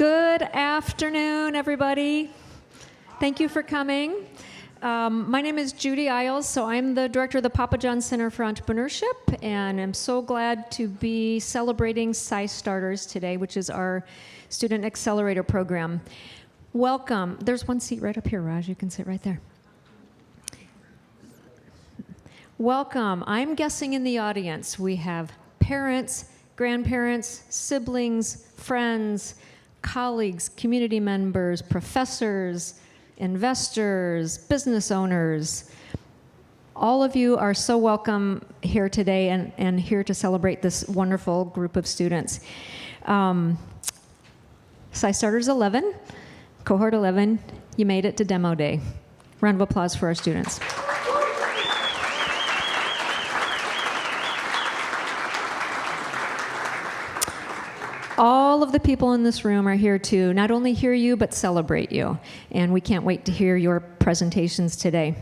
Good afternoon, everybody. Thank you for coming. My name is Judy Isles, so I'm the director of the Papa John Center for Entrepreneurship, and I'm so glad to be celebrating SciStarters today, which is our student accelerator program. Welcome. There's one seat right up here, Raj. You can sit right there. Welcome. I'm guessing in the audience we have parents, grandparents, siblings, friends, colleagues, community members, professors, investors, business owners. All of you are so welcome here today and here to celebrate this wonderful group of students. SciStarters 11, Cohort 11, you made it to Demo Day. Round of applause for our students. All of the people in this room are here to not only hear you, but celebrate you. And we can't wait to hear your presentations today.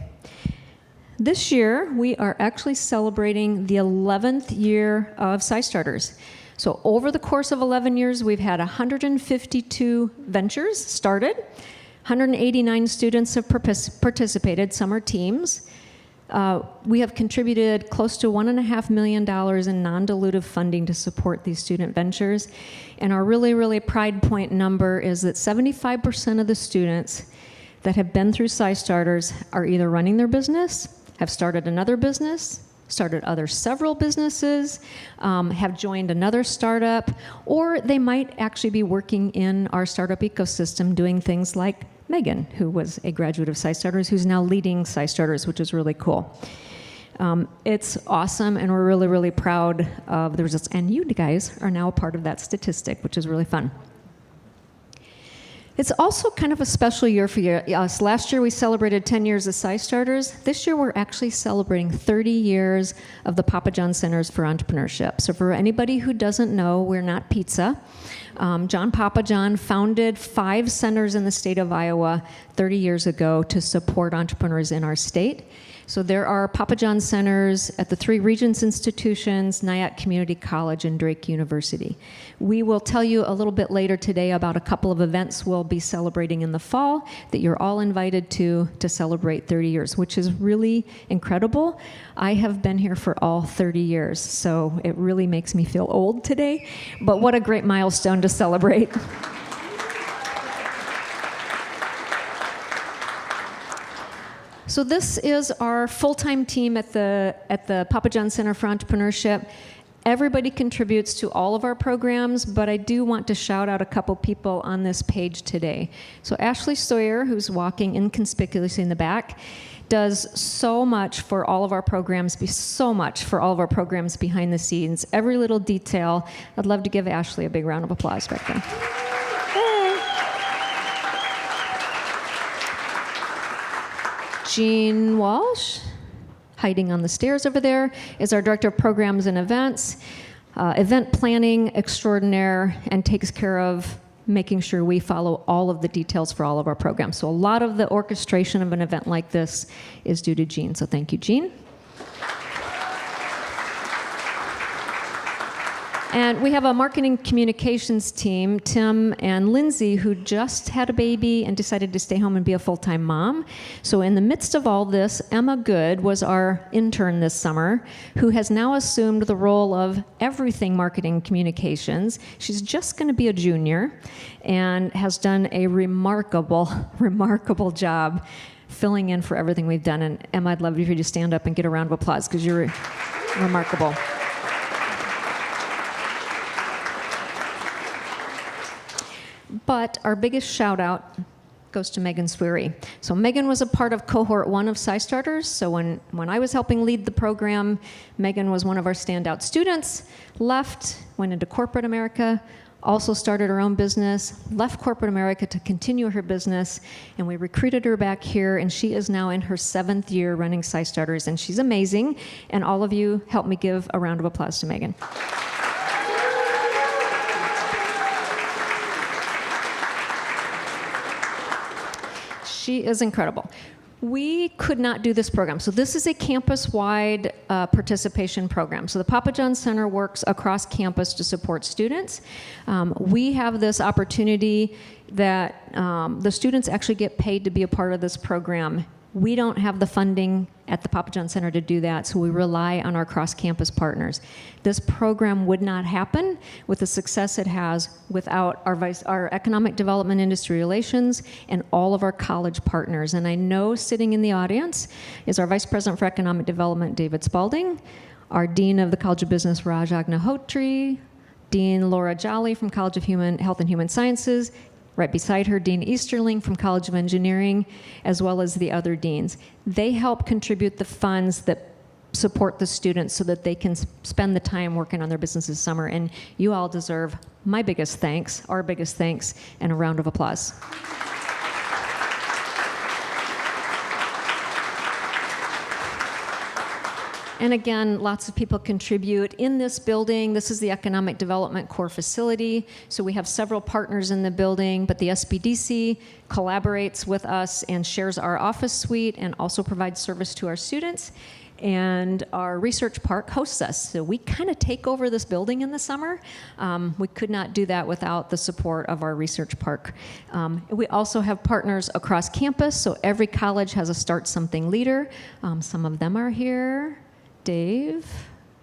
This year, we are actually celebrating the 11th year of SciStarters. So over the course of 11 years, we've had 152 ventures started. 189 students have participated. Some are teams. We have contributed close to $1.5 million in non-dilutive funding to support these student ventures. And our really pride point number is that 75% of the students that have been through SciStarters are either running their business, have started another business, started several businesses, have joined another startup, or they might actually be working in our startup ecosystem doing things like Megan, who was a graduate of SciStarters, who's now leading SciStarters, which is really cool. It's awesome, and we're really proud of the results. And you guys are now a part of that statistic, which is really fun. It's also kind of a special year for us. Last year we celebrated 10 years of SciStarters. This year we're actually celebrating 30 years of the Papa John Centers for Entrepreneurship. So for anybody who doesn't know, we're not pizza. John Papa John founded 5 centers in the state of Iowa 30 years ago to support entrepreneurs in our state. So there are Papa John centers at the 3 Regents institutions, Nyack Community College, and Drake University. We will tell you a little bit later today about a couple of events we'll be celebrating in the fall that you're all invited to celebrate 30 years, which is really incredible. I have been here for all 30 years, so it really makes me feel old today, but what a great milestone to celebrate. So this is our full-time team at the Papa John Center for Entrepreneurship. Everybody contributes to all of our programs, but I do want to shout out a couple people on this page today. So Ashley Sawyer, who's walking inconspicuously in the back, does so much for all of our programs, behind the scenes, every little detail. I'd love to give Ashley a big round of applause back there. Jean Walsh, hiding on the stairs over there, is our Director of Programs and Events, event planning extraordinaire, and takes care of making sure we follow all of the details for all of our programs. So a lot of the orchestration of an event like this is due to Jean, so thank you, Jean. And we have a marketing communications team, Tim and Lindsay, who just had a baby and decided to stay home and be a full-time mom. So in the midst of all this, Emma Good was our intern this summer, who has now assumed the role of everything marketing communications. She's just going to be a junior and has done a remarkable job filling in for everything we've done. And Emma, I'd love for you to stand up and get a round of applause because you're remarkable. But our biggest shout out goes to Megan Sweary. So Megan was a part of Cohort 1 of SciStarters. So when I was helping lead the program, Megan was one of our standout students, went into corporate America, also started her own business, left corporate America to continue her business, and we recruited her back here, and she is now in her 7th year running SciStarters, and she's amazing. And all of you help me give a round of applause to Megan. She is incredible. We could not do this program. So this is a campus-wide participation program. So the Papa John Center works across campus to support students. We have this opportunity that the students actually get paid to be a part of this program. We don't have the funding at the Papa John Center to do that, so we rely on our cross-campus partners. This program would not happen with the success it has without our economic development, industry relations, and all of our college partners. And I know sitting in the audience is our Vice President for Economic Development, David Spalding, our Dean of the College of Business, Raj Agnihotri, Dean Laura Jolly from College of Health and Human Sciences, right beside her, Dean Easterling from College of Engineering, as well as the other deans. They help contribute the funds that support the students so that they can spend the time working on their business this summer. And you all deserve my biggest thanks, our biggest thanks, and a round of applause. And again, lots of people contribute. In this building, this is the Economic Development Core Facility, so we have several partners in the building, but the SBDC collaborates with us and shares our office suite and also provides service to our students. And our research park hosts us. So we kind of take over this building in the summer. We could not do that without the support of our research park. We also have partners across campus, so every college has a Start Something leader. Some of them are here. Dave,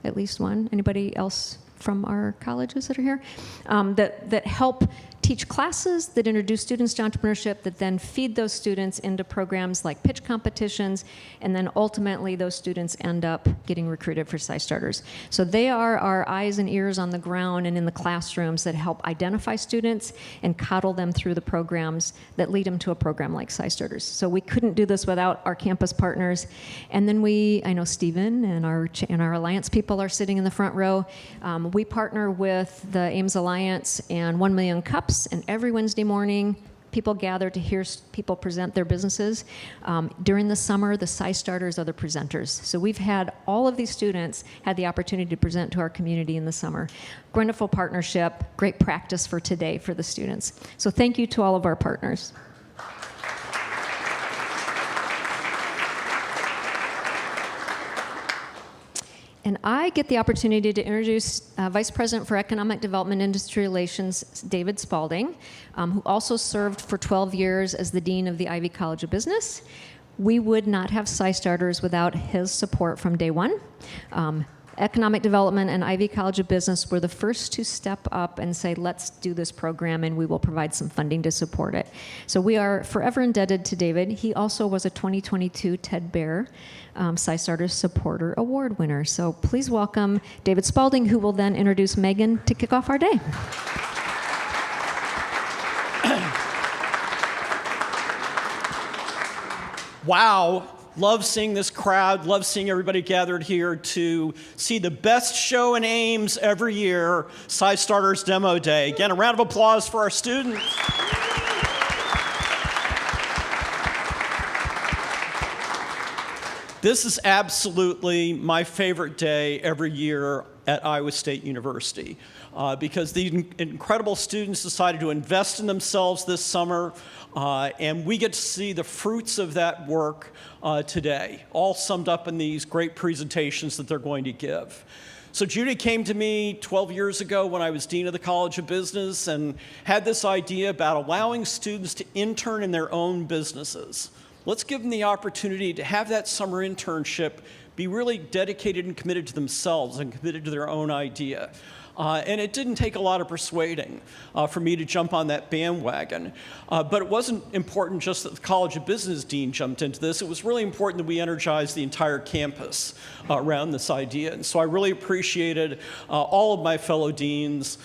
at least one. Anybody else from our colleges that are here? That help teach classes that introduce students to entrepreneurship, that then feed those students into programs like pitch competitions, and then ultimately those students end up getting recruited for SciStarters. So they are our eyes and ears on the ground and in the classrooms that help identify students and coddle them through the programs that lead them to a program like SciStarters. So we couldn't do this without our campus partners. And then I know Stephen and our Alliance people are sitting in the front row. We partner with the Ames Alliance and 1 Million Cups, and every Wednesday morning, people gather to hear people present their businesses. During the summer, the SciStarters are the presenters. So we've had all of these students had the opportunity to present to our community in the summer. Wonderful partnership, great practice for today for the students. So thank you to all of our partners. And I get the opportunity to introduce Vice President for Economic Development and Industry Relations, David Spalding, who also served for 12 years as the Dean of the Ivy College of Business. We would not have SciStarters without his support from day one. Economic Development and Ivy College of Business were the first to step up and say, let's do this program and we will provide some funding to support it. So we are forever indebted to David. He also was a 2022 Ted Baer SciStarters Supporter Award winner. So please welcome David Spalding, who will then introduce Megan to kick off our day. Wow. Love seeing this crowd, love seeing everybody gathered here to see the best show in Ames every year, SciStarters Demo Day. Again, a round of applause for our students. This is absolutely my favorite day every year at Iowa State University because the incredible students decided to invest in themselves this summer, and we get to see the fruits of that work today, all summed up in these great presentations that they're going to give. So Judy came to me 12 years ago when I was Dean of the College of Business and had this idea about allowing students to intern in their own businesses. Let's give them the opportunity to have that summer internship be really dedicated and committed to themselves and committed to their own idea. And it didn't take a lot of persuading for me to jump on that bandwagon. But it wasn't important just that the College of Business Dean jumped into this. It was really important that we energized the entire campus around this idea. And so I really appreciated all of my fellow deans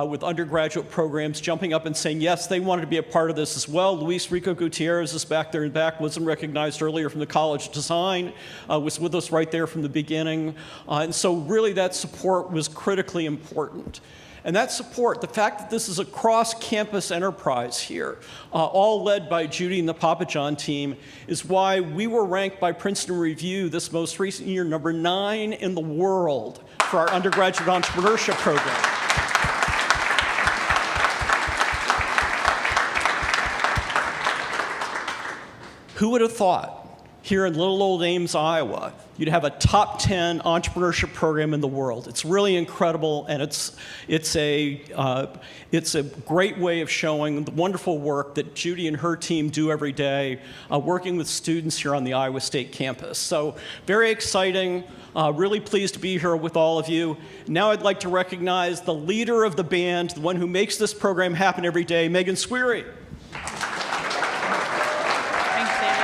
with undergraduate programs jumping up and saying, yes, they wanted to be a part of this as well. Luis Rico Gutierrez is back there in the back, wasn't recognized earlier from the College of Design, was with us right there from the beginning. And so really that support was critically important. And that support, the fact that this is a cross-campus enterprise here, all led by Judy and the Papa John team, is why we were ranked by Princeton Review this most recent year number 9 in the world for our undergraduate entrepreneurship program. Who would have thought here in little old Ames, Iowa, you'd have a top 10 entrepreneurship program in the world. It's really incredible, and it's a great way of showing the wonderful work that Judy and her team do every day, working with students here on the Iowa State campus. So very exciting. Really pleased to be here with all of you. Now I'd like to recognize the leader of the band, the one who makes this program happen every day, Megan Sweary. Thanks, David.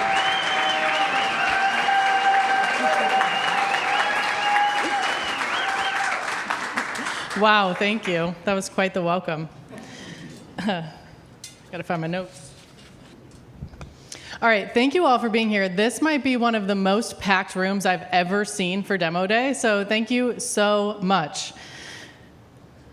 Wow, thank you. That was quite the welcome. Gotta find my notes. All right, thank you all for being here. This might be one of the most packed rooms I've ever seen for Demo Day, so thank you so much.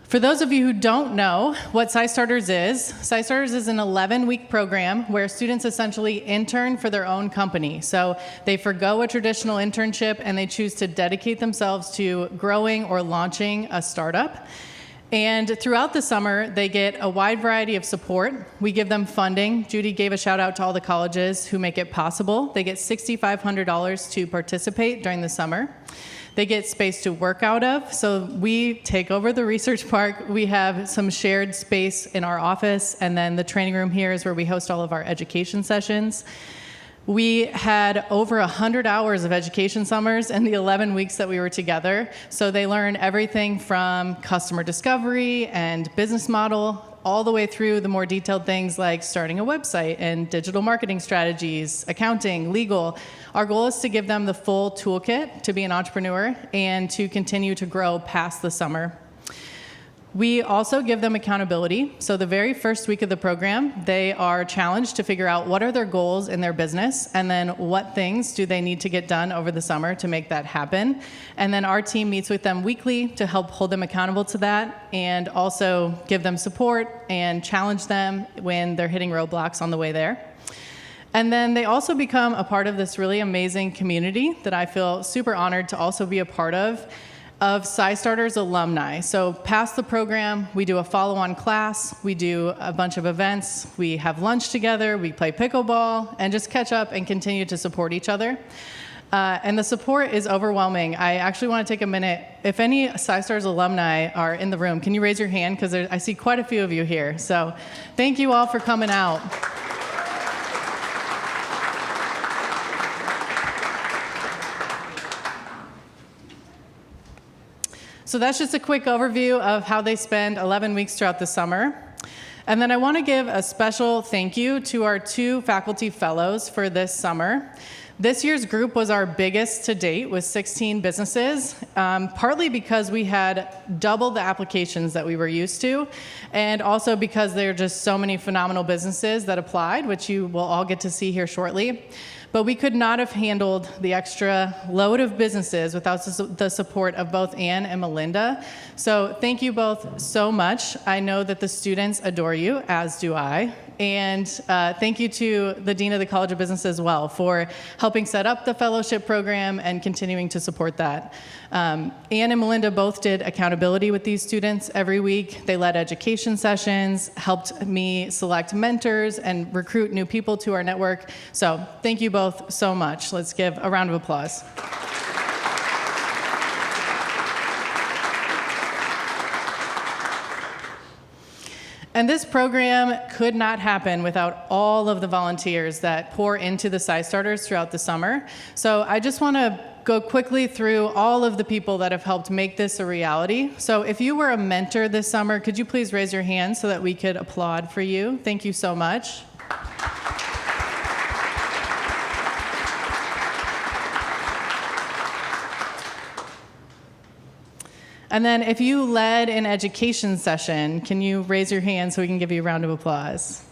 For those of you who don't know what SciStarters is an 11-week program where students essentially intern for their own company. So they forgo a traditional internship and they choose to dedicate themselves to growing or launching a startup. And throughout the summer, they get a wide variety of support. We give them funding. Judy gave a shout out to all the colleges who make it possible. They get $6,500 to participate during the summer. They get space to work out of. So we take over the research park. We have some shared space in our office, and then the training room here is where we host all of our education sessions. We had over 100 hours of education summers in the 11 weeks that we were together. So they learn everything from customer discovery and business model, all the way through the more detailed things like starting a website and digital marketing strategies, accounting, legal. Our goal is to give them the full toolkit to be an entrepreneur and to continue to grow past the summer. We also give them accountability. So the very first week of the program, they are challenged to figure out what are their goals in their business, and then what things do they need to get done over the summer to make that happen. And then our team meets with them weekly to help hold them accountable to that, and also give them support and challenge them when they're hitting roadblocks on the way there. And then they also become a part of this really amazing community that I feel super honored to also be a part of SciStarters alumni. So past the program, we do a follow-on class, we do a bunch of events, we have lunch together, we play pickleball, and just catch up and continue to support each other. And the support is overwhelming. I actually want to take a minute. If any SciStarters alumni are in the room, can you raise your hand? Because I see quite a few of you here. So thank you all for coming out. So that's just a quick overview of how they spend 11 weeks throughout the summer. And then I want to give a special thank you to our 2 faculty fellows for this summer. This year's group was our biggest to date with 16 businesses, partly because we had double the applications that we were used to, and also because there are just so many phenomenal businesses that applied, which you will all get to see here shortly. But we could not have handled the extra load of businesses without the support of both Anne and Melinda. So thank you both so much. I know that the students adore you, as do I. And thank you to the Dean of the College of Business as well for helping set up the fellowship program and continuing to support that. Anne and Melinda both did accountability with these students every week. They led education sessions, helped me select mentors and recruit new people to our network. So thank you both so much. Let's give a round of applause. And this program could not happen without all of the volunteers that pour into the SciStarters throughout the summer. So I just want to go quickly through all of the people that have helped make this a reality. So if you were a mentor this summer, could you please raise your hand so that we could applaud for you? Thank you so much. And then if you led an education session, can you raise your hand so we can give you a round of applause?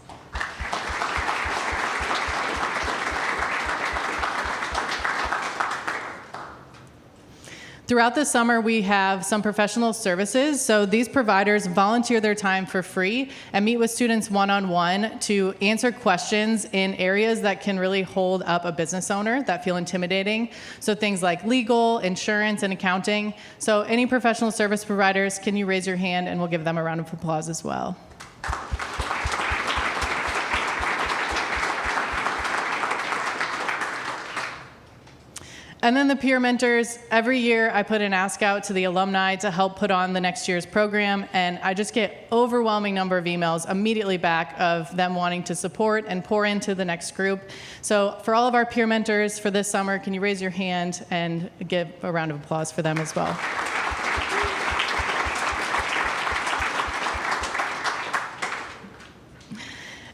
Throughout the summer, we have some professional services. So these providers volunteer their time for free and meet with students one-on-one to answer questions in areas that can really hold up a business owner that feel intimidating. So things like legal, insurance, and accounting. So any professional service providers, can you raise your hand and we'll give them a round of applause as well. And then the peer mentors, every year I put an ask out to the alumni to help put on the next year's program, and I just get overwhelming number of emails immediately back of them wanting to support and pour into the next group. So for all of our peer mentors for this summer, can you raise your hand and give a round of applause for them as well?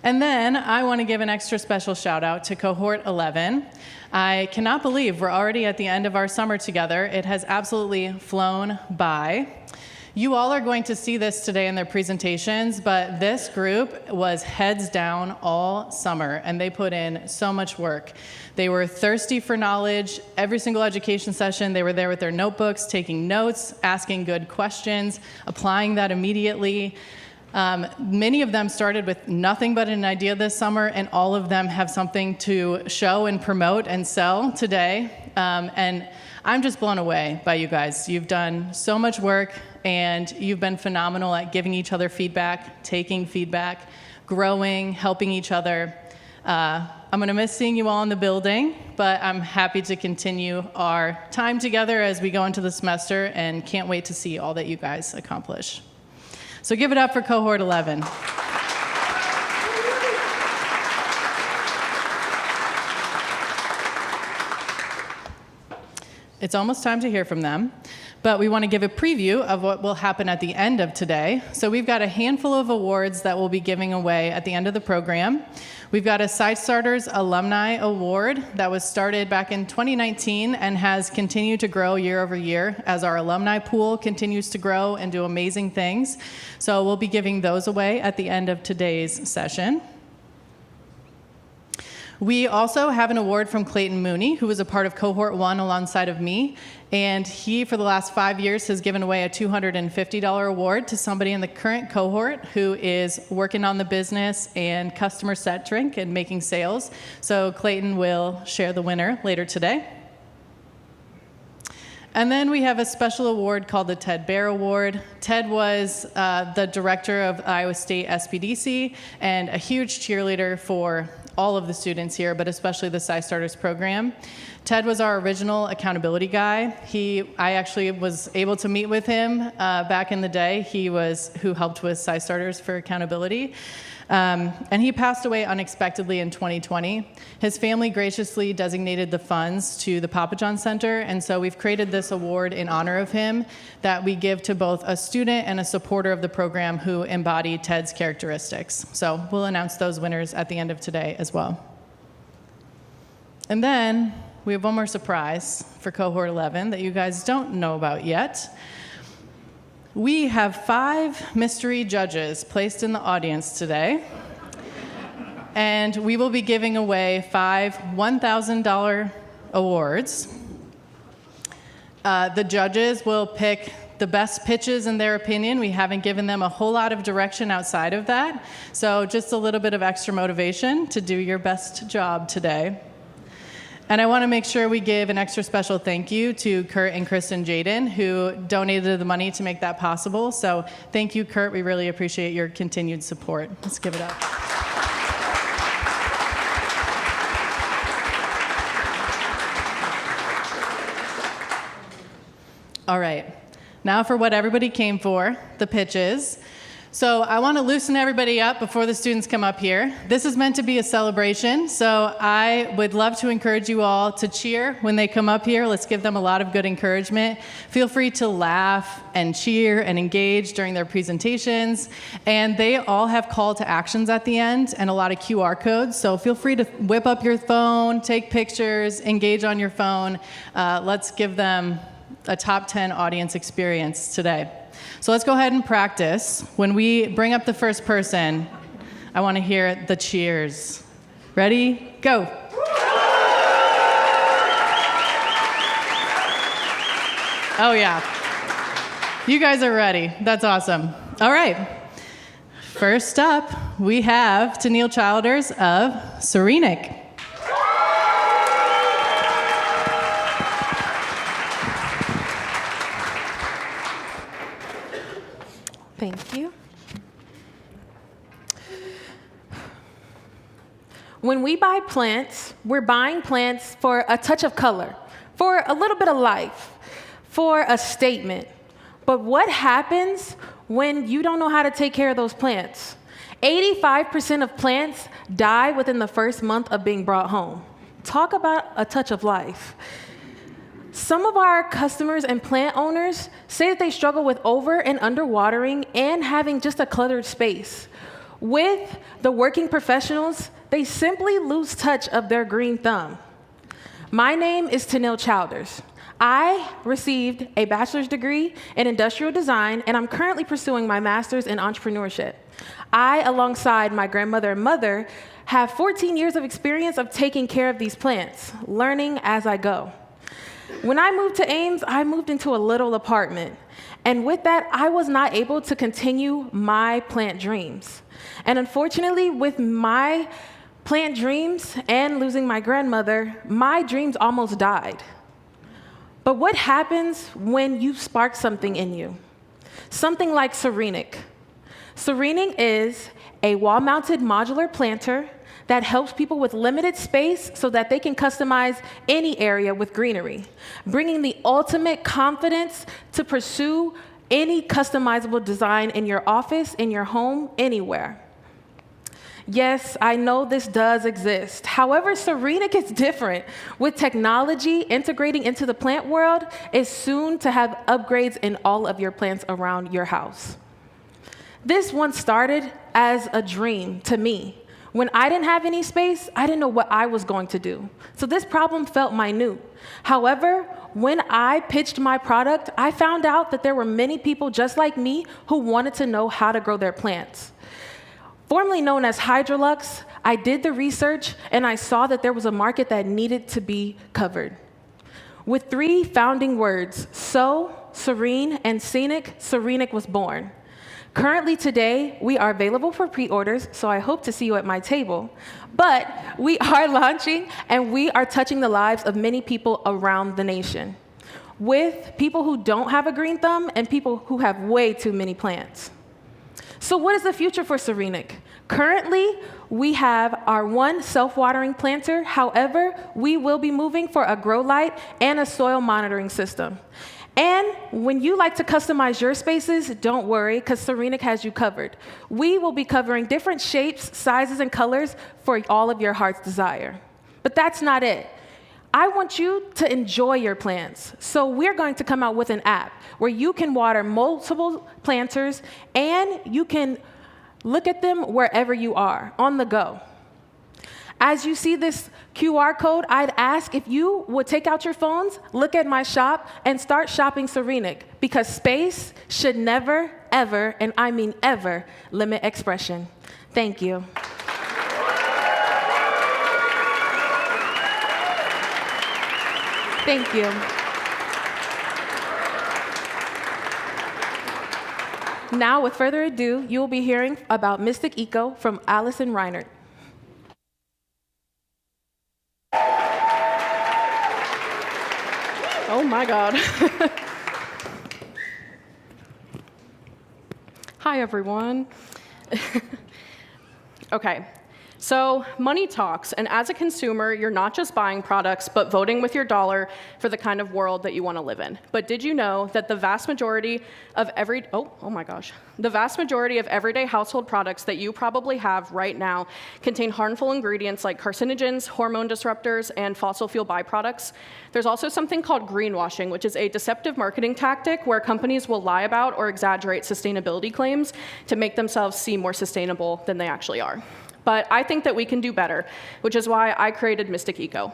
And then I want to give an extra special shout out to Cohort 11. I cannot believe we're already at the end of our summer together. It has absolutely flown by. You all are going to see this today in their presentations, but this group was heads down all summer, and they put in so much work. They were thirsty for knowledge. Every single education session, they were there with their notebooks, taking notes, asking good questions, applying that immediately. Many of them started with nothing but an idea this summer, and all of them have something to show and promote and sell today. And I'm just blown away by you guys. You've done so much work, and you've been phenomenal at giving each other feedback, taking feedback, growing, helping each other. I'm going to miss seeing you all in the building, but I'm happy to continue our time together as we go into the semester, and can't wait to see all that you guys accomplish. So give it up for Cohort 11. It's almost time to hear from them, but we want to give a preview of what will happen at the end of today. So we've got a handful of awards that we'll be giving away at the end of the program. We've got a SciStarters Alumni Award that was started back in 2019 and has continued to grow year over year as our alumni pool continues to grow and do amazing things. So we'll be giving those away at the end of today's session. We also have an award from Clayton Mooney, who was a part of Cohort 1 alongside of me, and he, for the last 5 years, has given away a $250 award to somebody in the current cohort who is working on the business and customer-centric and making sales. So Clayton will share the winner later today. And then we have a special award called the Ted Bear Award. Ted was the director of Iowa State SPDC and a huge cheerleader for all of the students here, but especially the SciStarters program. Ted was our original accountability guy. I actually was able to meet with him back in the day. He was who helped with SciStarters for accountability. And he passed away unexpectedly in 2020. His family graciously designated the funds to the Papa John Center, and so we've created this award in honor of him that we give to both a student and a supporter of the program who embody Ted's characteristics. So we'll announce those winners at the end of today as well. And then we have one more surprise for Cohort 11 that you guys don't know about yet. We have 5 mystery judges placed in the audience today, and we will be giving away 5 $1,000 awards. The judges will pick the best pitches in their opinion. We haven't given them a whole lot of direction outside of that, so just a little bit of extra motivation to do your best job today. And I want to make sure we give an extra special thank you to Kurt and Kristen Jaden, who donated the money to make that possible. So thank you, Kurt. We really appreciate your continued support. Let's give it up. All right. Now for what everybody came for, the pitches. So I want to loosen everybody up before the students come up here. This is meant to be a celebration, so I would love to encourage you all to cheer when they come up here. Let's give them a lot of good encouragement. Feel free to laugh and cheer and engage during their presentations. And they all have call to actions at the end and a lot of QR codes, so feel free to whip up your phone, take pictures, engage on your phone. Let's give them a top 10 audience experience today. So let's go ahead and practice. When we bring up the first person, I want to hear the cheers. Ready? Go. Oh, yeah. You guys are ready. That's awesome. All right. First up, we have Tennille Childers of Serenic. Thank you. When we buy plants, we're buying plants for a touch of color, for a little bit of life, for a statement. But what happens when you don't know how to take care of those plants? 85% of plants die within the first month of being brought home. Talk about a touch of life. Some of our customers and plant owners say that they struggle with over and underwatering and having just a cluttered space. With the working professionals, they simply lose touch of their green thumb. My name is Tanil Chowders. I received a bachelor's degree in industrial design, and I'm currently pursuing my master's in entrepreneurship. I, alongside my grandmother and mother, have 14 years of experience of taking care of these plants, learning as I go. When I moved to Ames, I moved into a little apartment. And with that, I was not able to continue my plant dreams. And unfortunately, with my plant dreams and losing my grandmother, my dreams almost died. But what happens when you spark something in you? Something like Serenic. Serenic is a wall-mounted modular planter that helps people with limited space so that they can customize any area with greenery, bringing the ultimate confidence to pursue any customizable design in your office, in your home, anywhere. Yes, I know this does exist. However, Serenic is different. With technology integrating into the plant world, is soon to have upgrades in all of your plants around your house. This once started as a dream to me. When I didn't have any space, I didn't know what I was going to do. So this problem felt minute. However, when I pitched my product, I found out that there were many people just like me who wanted to know how to grow their plants. Formerly known as Hydrolux, I did the research and I saw that there was a market that needed to be covered. With 3 founding words, So, Serene, and Scenic, Serenic was born. Currently today, we are available for pre-orders, so I hope to see you at my table. But we are launching and we are touching the lives of many people around the nation, with people who don't have a green thumb and people who have way too many plants. So what is the future for Serenic? Currently, we have our one self-watering planter. However, we will be moving for a grow light and a soil monitoring system. And when you like to customize your spaces, don't worry, because Serenic has you covered. We will be covering different shapes, sizes, and colors for all of your heart's desire. But that's not it. I want you to enjoy your plants. So we're going to come out with an app where you can water multiple planters and you can look at them wherever you are, on the go. As you see this QR code, I'd ask if you would take out your phones, look at my shop, and start shopping Serenic, because space should never, ever, and I mean ever, limit expression. Thank you. Thank you. Now, with further ado, you will be hearing about Mystic Eco from Allison Reinert. Oh my God. Hi, everyone. Okay. So money talks, and as a consumer, you're not just buying products, but voting with your dollar for the kind of world that you want to live in. But did you know that the vast majority of the vast majority of everyday household products that you probably have right now contain harmful ingredients like carcinogens, hormone disruptors, and fossil fuel byproducts? There's also something called greenwashing, which is a deceptive marketing tactic where companies will lie about or exaggerate sustainability claims to make themselves seem more sustainable than they actually are. But I think that we can do better, which is why I created Mystic Eco.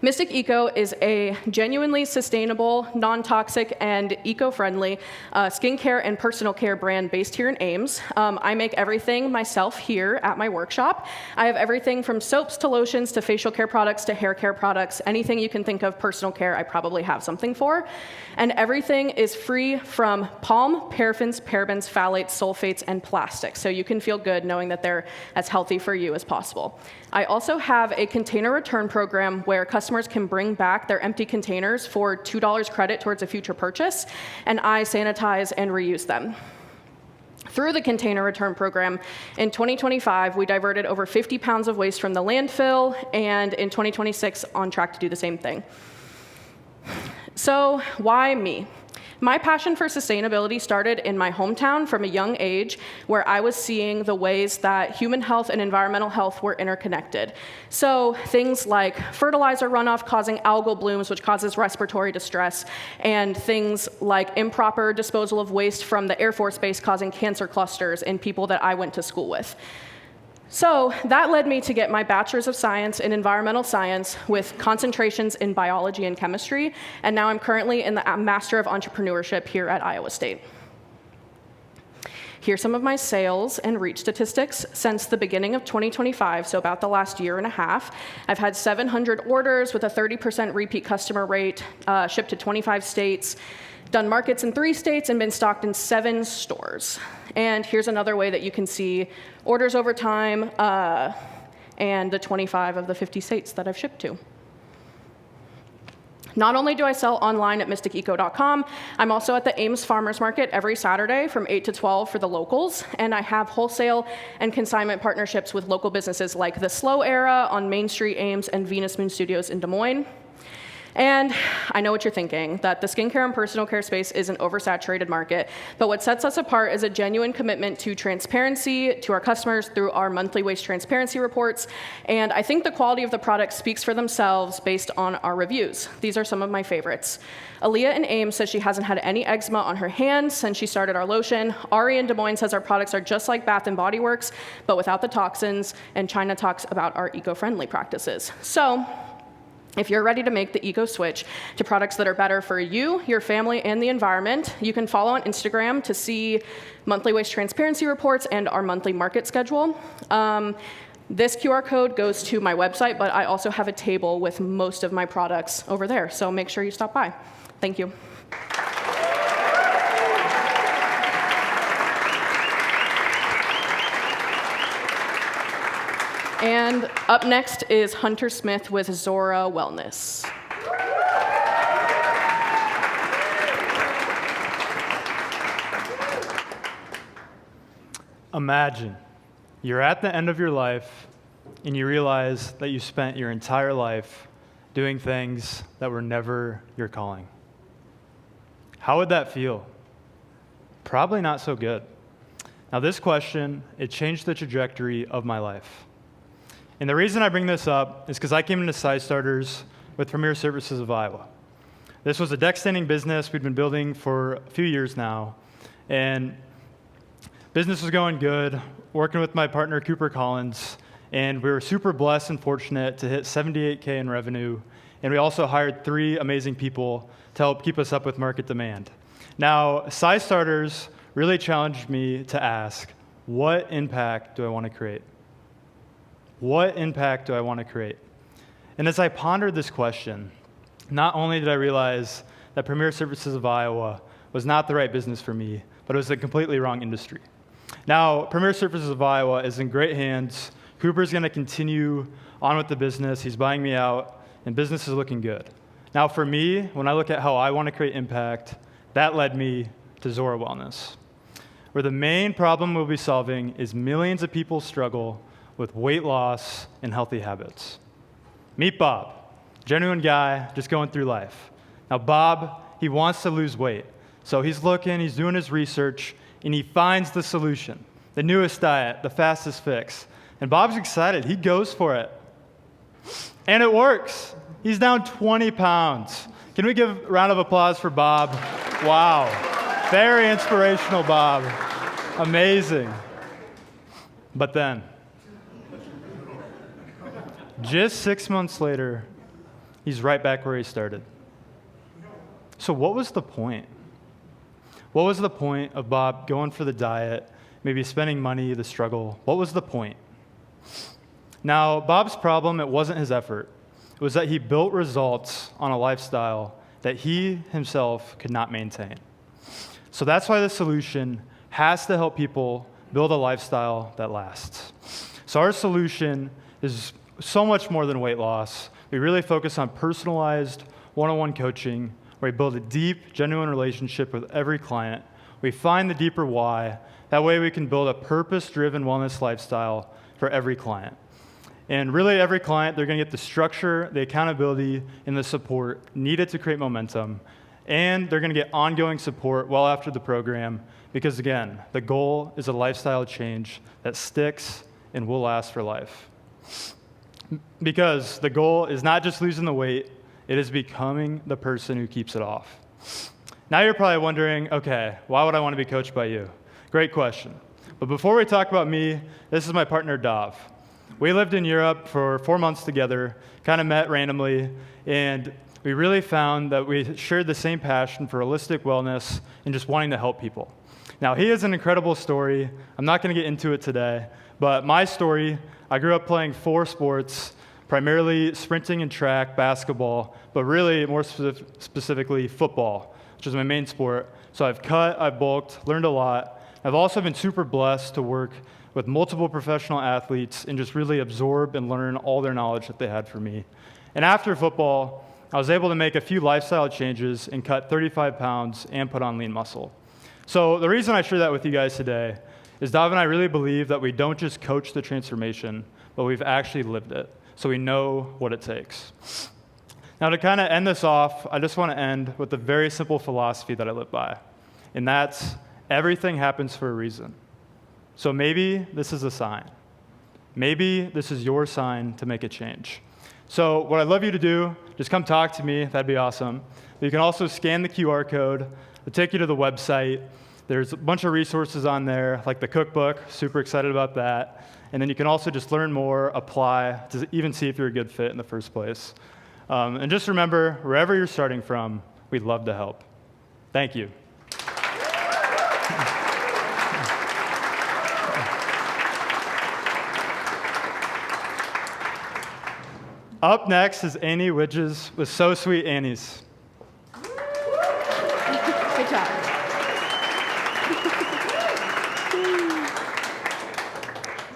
Mystic Eco is a genuinely sustainable, non-toxic, and eco-friendly skincare and personal care brand based here in Ames. I make everything myself here at my workshop. I have everything from soaps to lotions to facial care products to hair care products. Anything you can think of personal care, I probably have something for. And everything is free from palm, paraffins, parabens, phthalates, sulfates, and plastics. So you can feel good knowing that they're as healthy for you as possible. I also have a container return program where customers can bring back their empty containers for $2 credit towards a future purchase, and I sanitize and reuse them. Through the container return program, in 2025, we diverted over 50 pounds of waste from the landfill, and in 2026, on track to do the same thing. So why me? My passion for sustainability started in my hometown from a young age, where I was seeing the ways that human health and environmental health were interconnected. So things like fertilizer runoff causing algal blooms, which causes respiratory distress, and things like improper disposal of waste from the Air Force Base causing cancer clusters in people that I went to school with. So that led me to get my Bachelor's of Science in Environmental Science with concentrations in biology and chemistry, and now I'm currently in the Master of Entrepreneurship here at Iowa State. Here's some of my sales and reach statistics since the beginning of 2025, so about the last year and a half. I've had 700 orders with a 30% repeat customer rate, shipped to 25 states, done markets in 3 states, and been stocked in 7 stores. And here's another way that you can see orders over time and the 25 of the 50 states that I've shipped to. Not only do I sell online at mysticeco.com, I'm also at the Ames Farmers Market every Saturday from 8 to 12 for the locals, and I have wholesale and consignment partnerships with local businesses like The Slow Era on Main Street, Ames, and Venus Moon Studios in Des Moines. And I know what you're thinking, that the skincare and personal care space is an oversaturated market, but what sets us apart is a genuine commitment to transparency to our customers through our monthly waste transparency reports, and I think the quality of the product speaks for themselves based on our reviews. These are some of my favorites. Aaliyah in Ames says she hasn't had any eczema on her hands since she started our lotion. Ari in Des Moines says our products are just like Bath & Body Works, but without the toxins, and China talks about our eco-friendly practices. So, if you're ready to make the eco switch to products that are better for you, your family, and the environment, you can follow on Instagram to see monthly waste transparency reports and our monthly market schedule. This QR code goes to my website, but I also have a table with most of my products over there, so make sure you stop by. Thank you. And up next is Hunter Smith with Zora Wellness. Imagine you're at the end of your life and you realize that you spent your entire life doing things that were never your calling. How would that feel? Probably not so good. Now, this question, it changed the trajectory of my life. And the reason I bring this up is because I came into SciStarters with Premier Services of Iowa. This was a deck-standing business we'd been building for a few years now, and business was going good, working with my partner Cooper Collins, and we were super blessed and fortunate to hit $78K in revenue, and we also hired 3 amazing people to help keep us up with market demand. Now, SciStarters really challenged me to ask, what impact do I want to create? What impact do I want to create? And as I pondered this question, not only did I realize that Premier Services of Iowa was not the right business for me, but it was a completely wrong industry. Now, Premier Services of Iowa is in great hands. Cooper's going to continue on with the business. He's buying me out, and business is looking good. Now, for me, when I look at how I want to create impact, that led me to Zora Wellness, where the main problem we'll be solving is millions of people struggle with weight loss and healthy habits. Meet Bob, genuine guy, just going through life. Now, Bob, he wants to lose weight. So he's looking, he's doing his research, and he finds the solution, the newest diet, the fastest fix. And Bob's excited. He goes for it. And it works. He's down 20 pounds. Can we give a round of applause for Bob? Wow. Very inspirational, Bob. Amazing. But then, just 6 months later, he's right back where he started. So what was the point? What was the point of Bob going for the diet, maybe spending money, the struggle? What was the point? Now, Bob's problem, it wasn't his effort. It was that he built results on a lifestyle that he himself could not maintain. So that's why the solution has to help people build a lifestyle that lasts. So our solution is so much more than weight loss. We really focus on personalized one-on-one coaching, where we build a deep, genuine relationship with every client. We find the deeper why, That way we can build a purpose-driven wellness lifestyle for every client. And really every client, they're gonna get the structure, the accountability, and the support needed to create momentum. And they're gonna get ongoing support well after the program, because again, the goal is a lifestyle change that sticks and will last for life. Because the goal is not just losing the weight, it is becoming the person who keeps it off. Now you're probably wondering, okay, why would I want to be coached by you? Great question. But before we talk about me, this is my partner, Dav. We lived in Europe for 4 months together, kind of met randomly, and we really found that we shared the same passion for holistic wellness and just wanting to help people. Now, he has an incredible story. I'm not going to get into it today, but my story, I grew up playing 4 sports, primarily sprinting and track, basketball, but really more specifically football, which is my main sport. So I've cut, I've bulked, learned a lot. I've also been super blessed to work with multiple professional athletes and just really absorb and learn all their knowledge that they had from me. And after football, I was able to make a few lifestyle changes and cut 35 pounds and put on lean muscle. So the reason I share that with you guys today is Dav and I really believe that we don't just coach the transformation, but we've actually lived it, so we know what it takes. Now to kind of end this off, I just want to end with a very simple philosophy that I live by, and that's everything happens for a reason. So maybe this is a sign. Maybe this is your sign to make a change. So what I'd love you to do, just come talk to me, that'd be awesome. But you can also scan the QR code, it'll take you to the website. There's a bunch of resources on there, like the cookbook, super excited about that. And then you can also just learn more, apply, to even see if you're a good fit in the first place. And just remember, wherever you're starting from, we'd love to help. Thank you. Up next is Annie Widges with So Sweet Annie's. Good job.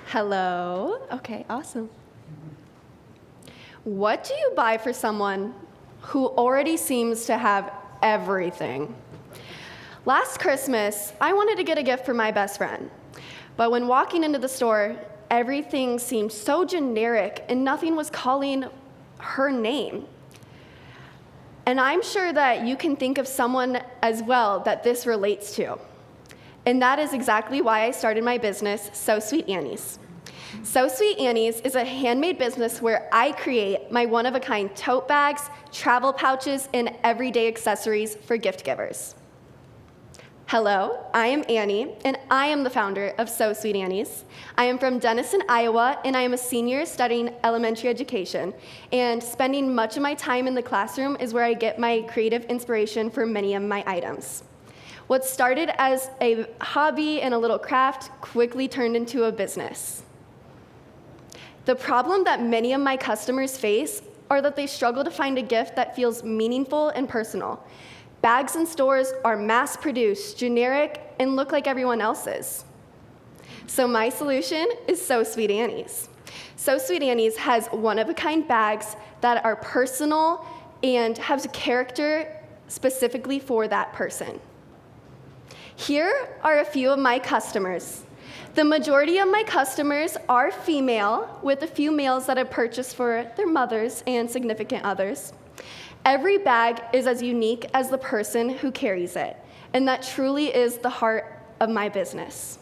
Hello. Okay, awesome. What do you buy for someone who already seems to have everything? Last Christmas, I wanted to get a gift for my best friend. But when walking into the store, everything seemed so generic and nothing was calling her name. And I'm sure that you can think of someone as well that this relates to. And that is exactly why I started my business, So Sweet Annie's. So Sweet Annie's is a handmade business where I create my one-of-a-kind tote bags, travel pouches, and everyday accessories for gift givers. Hello, I am Annie, and I am the founder of So Sweet Annie's. I am from Denison, Iowa, and I am a senior studying elementary education. And spending much of my time in the classroom is where I get my creative inspiration for many of my items. What started as a hobby and a little craft quickly turned into a business. The problem that many of my customers face are that they struggle to find a gift that feels meaningful and personal. Bags in stores are mass-produced, generic, and look like everyone else's. So my solution is So Sweet Annie's. So Sweet Annie's has one-of-a-kind bags that are personal and have character specifically for that person. Here are a few of my customers. The majority of my customers are female, with a few males that have purchased for their mothers and significant others. Every bag is as unique as the person who carries it, and that truly is the heart of my business.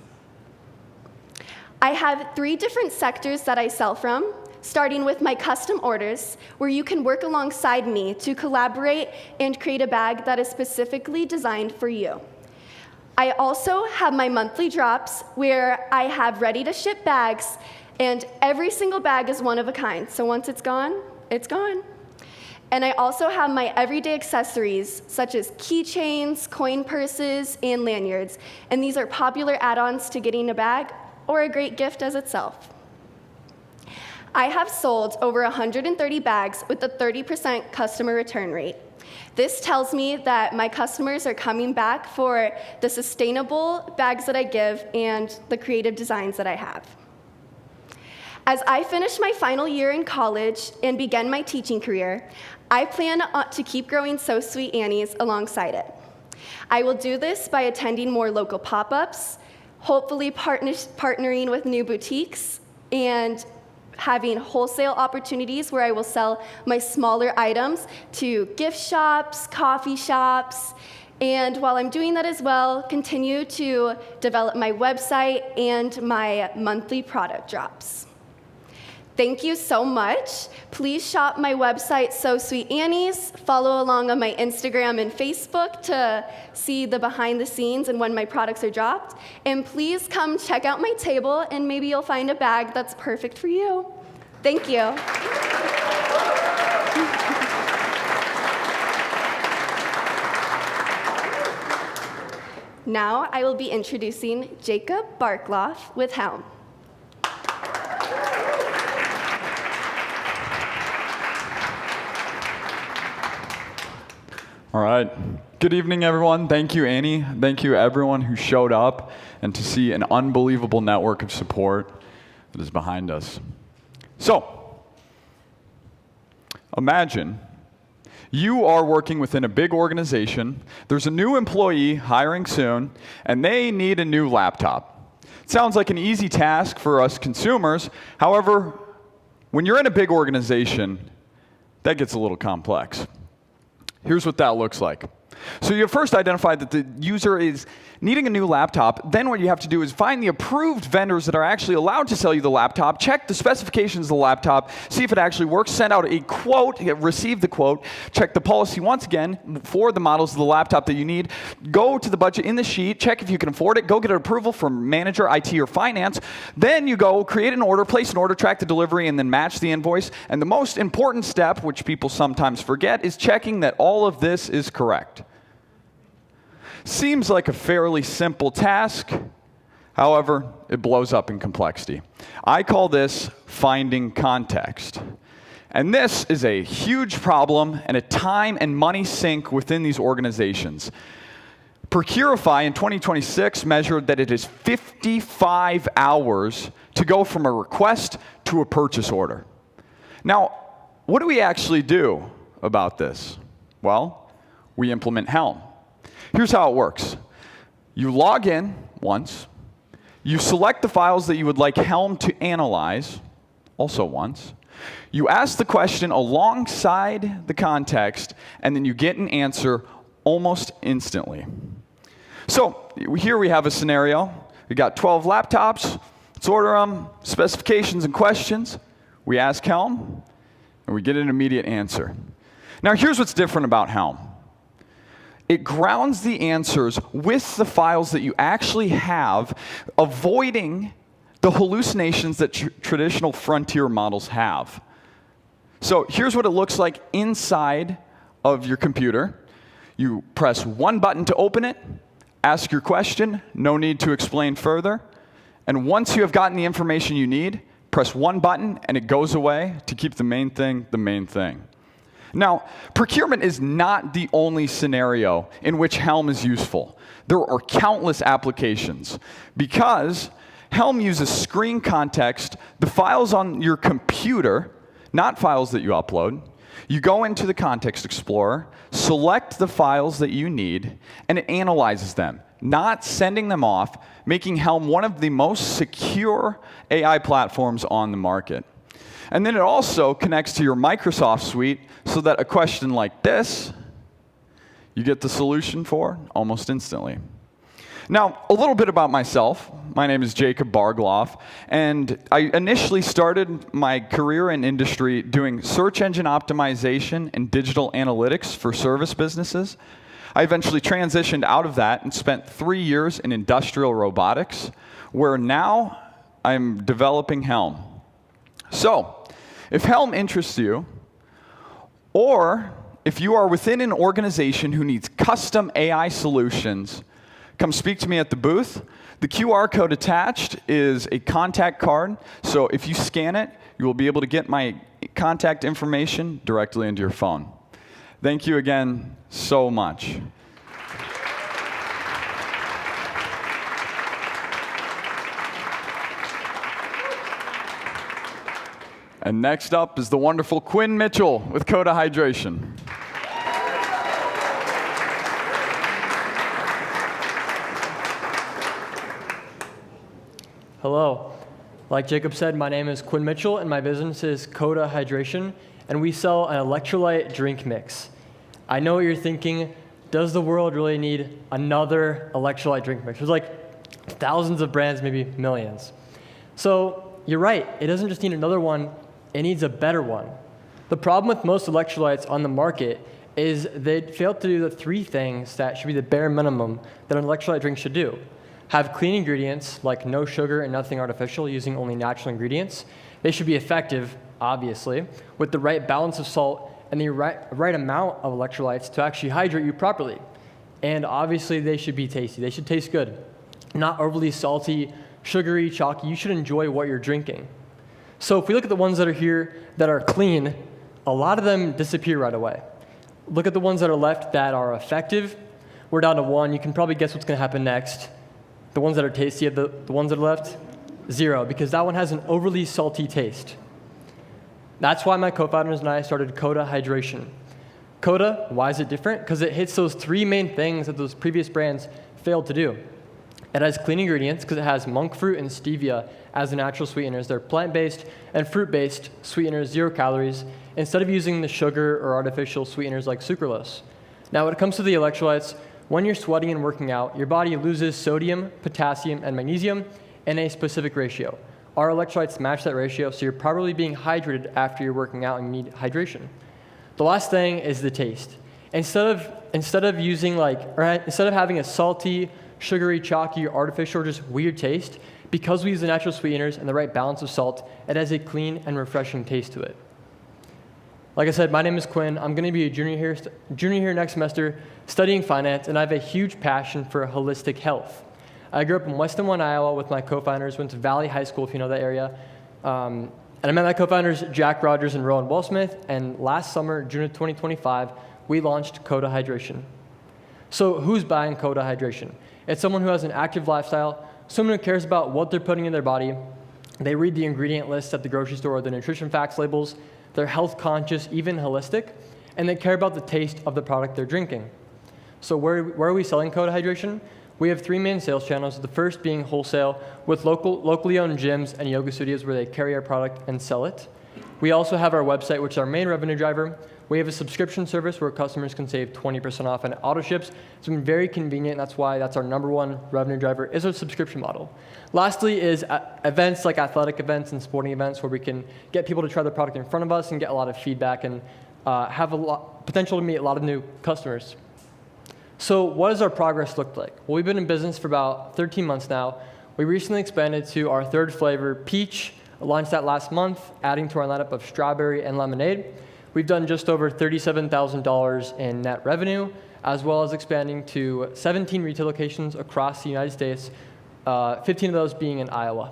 I have 3 different sectors that I sell from, starting with my custom orders, where you can work alongside me to collaborate and create a bag that is specifically designed for you. I also have my monthly drops, where I have ready-to-ship bags, and every single bag is one of a kind. So once it's gone, it's gone. And I also have my everyday accessories, such as keychains, coin purses, and lanyards. And these are popular add-ons to getting a bag or a great gift as itself. I have sold over 130 bags with a 30% customer return rate. This tells me that my customers are coming back for the sustainable bags that I give and the creative designs that I have. As I finish my final year in college and begin my teaching career, I plan to keep growing So Sweet Annie's alongside it. I will do this by attending more local pop-ups, hopefully partnering with new boutiques, and having wholesale opportunities where I will sell my smaller items to gift shops, coffee shops, and while I'm doing that as well, continue to develop my website and my monthly product drops. Thank you so much. Please shop my website, So Sweet Annie's. Follow along on my Instagram and Facebook to see the behind the scenes and when my products are dropped. And please come check out my table, and maybe you'll find a bag that's perfect for you. Thank you. Now I will be introducing Jacob Barkloff with Helm. All right. Good evening, everyone. Thank you, Annie. Thank you, everyone who showed up, and to see an unbelievable network of support that is behind us. So, imagine you are working within a big organization. There's a new employee hiring soon, and they need a new laptop. It sounds like an easy task for us consumers. However, when you're in a big organization, that gets a little complex. Here's what that looks like. So you first identify that the user is needing a new laptop. Then what you have to do is find the approved vendors that are actually allowed to sell you the laptop, check the specifications of the laptop, see if it actually works, send out a quote, receive the quote, check the policy once again for the models of the laptop that you need, go to the budget in the sheet, check if you can afford it, go get an approval from manager, IT, or finance. Then you go create an order, place an order, track the delivery, and then match the invoice. And the most important step, which people sometimes forget, is checking that all of this is correct. Seems like a fairly simple task. However, it blows up in complexity. I call this finding context. And this is a huge problem and a time and money sink within these organizations. Procurify in 2026 measured that it is 55 hours to go from a request to a purchase order. Now, what do we actually do about this? Well, we implement Helm. Here's how it works. You log in once. You select the files that you would like Helm to analyze, also once. You ask the question alongside the context, and then you get an answer almost instantly. So here we have a scenario. We got 12 laptops. Let's order them, specifications and questions. We ask Helm, and we get an immediate answer. Now here's what's different about Helm. It grounds the answers with the files that you actually have, avoiding the hallucinations that traditional frontier models have. So here's what it looks like inside of your computer. You press one button to open it, ask your question, no need to explain further. And once you have gotten the information you need, press one button and it goes away to keep the main thing the main thing. Now, procurement is not the only scenario in which Helm is useful. There are countless applications. Because Helm uses screen context, the files on your computer, not files that you upload, you go into the Context Explorer, select the files that you need, and it analyzes them, not sending them off, making Helm one of the most secure AI platforms on the market. And then it also connects to your Microsoft suite so that a question like this, you get the solution for almost instantly. Now, a little bit about myself. My name is Jacob Barkloff, and I initially started my career in industry doing search engine optimization and digital analytics for service businesses. I eventually transitioned out of that and spent 3 years in industrial robotics, where now I'm developing Helm. So, if Helm interests you, or if you are within an organization who needs custom AI solutions, come speak to me at the booth. The QR code attached is a contact card, so if you scan it, you will be able to get my contact information directly into your phone. Thank you again so much. And next up is the wonderful Quinn Mitchell with Coda Hydration. Hello. Like Jacob said, my name is Quinn Mitchell, and my business is Coda Hydration, and we sell an electrolyte drink mix. I know what you're thinking. Does the world really need another electrolyte drink mix? There's like thousands of brands, maybe millions. So you're right. It doesn't just need another one. It needs a better one. The problem with most electrolytes on the market is they fail to do the three things that should be the bare minimum that an electrolyte drink should do. Have clean ingredients, like no sugar and nothing artificial, using only natural ingredients. They should be effective, obviously, with the right balance of salt and the right amount of electrolytes to actually hydrate you properly. And obviously, they should be tasty. They should taste good. Not overly salty, sugary, chalky. You should enjoy what you're drinking. So if we look at the ones that are here that are clean, a lot of them disappear right away. Look at the ones that are left that are effective. We're down to one. You can probably guess what's going to happen next. The ones that are tasty, the ones that are left, 0, because that one has an overly salty taste. That's why my co-founders and I started Coda Hydration. Coda, why is it different? Because it hits those three main things that those previous brands failed to do. It has clean ingredients because it has monk fruit and stevia as the natural sweeteners. They're plant-based and fruit-based sweeteners, 0 calories, instead of using the sugar or artificial sweeteners like sucralose. Now, when it comes to the electrolytes, when you're sweating and working out, your body loses sodium, potassium, and magnesium in a specific ratio. Our electrolytes match that ratio, so you're probably being hydrated after you're working out and you need hydration. The last thing is the taste. Instead of having a salty, sugary, chalky, or artificial, or just weird taste, because we use the natural sweeteners and the right balance of salt, it has a clean and refreshing taste to it. Like I said, my name is Quinn. I'm going to be a junior here next semester studying finance, and I have a huge passion for holistic health. I grew up in West Des Moines, Iowa with my co-founders, went to Valley High School, if you know that area. And I met my co-founders, Jack Rogers and Rowan Wellsmith, and last summer, June of 2025, we launched Coda Hydration. So who's buying Coda Hydration? It's someone who has an active lifestyle, someone who cares about what they're putting in their body. They read the ingredient lists at the grocery store or the nutrition facts labels. They're health conscious, even holistic, and they care about the taste of the product they're drinking. So where are we selling Coda Hydration? We have 3 main sales channels, the first being wholesale with locally owned gyms and yoga studios where they carry our product and sell it. We also have our website, which is our main revenue driver. We have a subscription service where customers can save 20% off on auto ships. It's been very convenient. That's why that's our #1 revenue driver is our subscription model. Lastly is events like athletic events and sporting events where we can get people to try the product in front of us and get a lot of feedback and have potential to meet a lot of new customers. So what does our progress look like? Well, we've been in business for about 13 months now. We recently expanded to our 3rd flavor, peach, launched that last month, adding to our lineup of strawberry and lemonade. We've done just over $37,000 in net revenue, as well as expanding to 17 retail locations across the United States, 15 of those being in Iowa.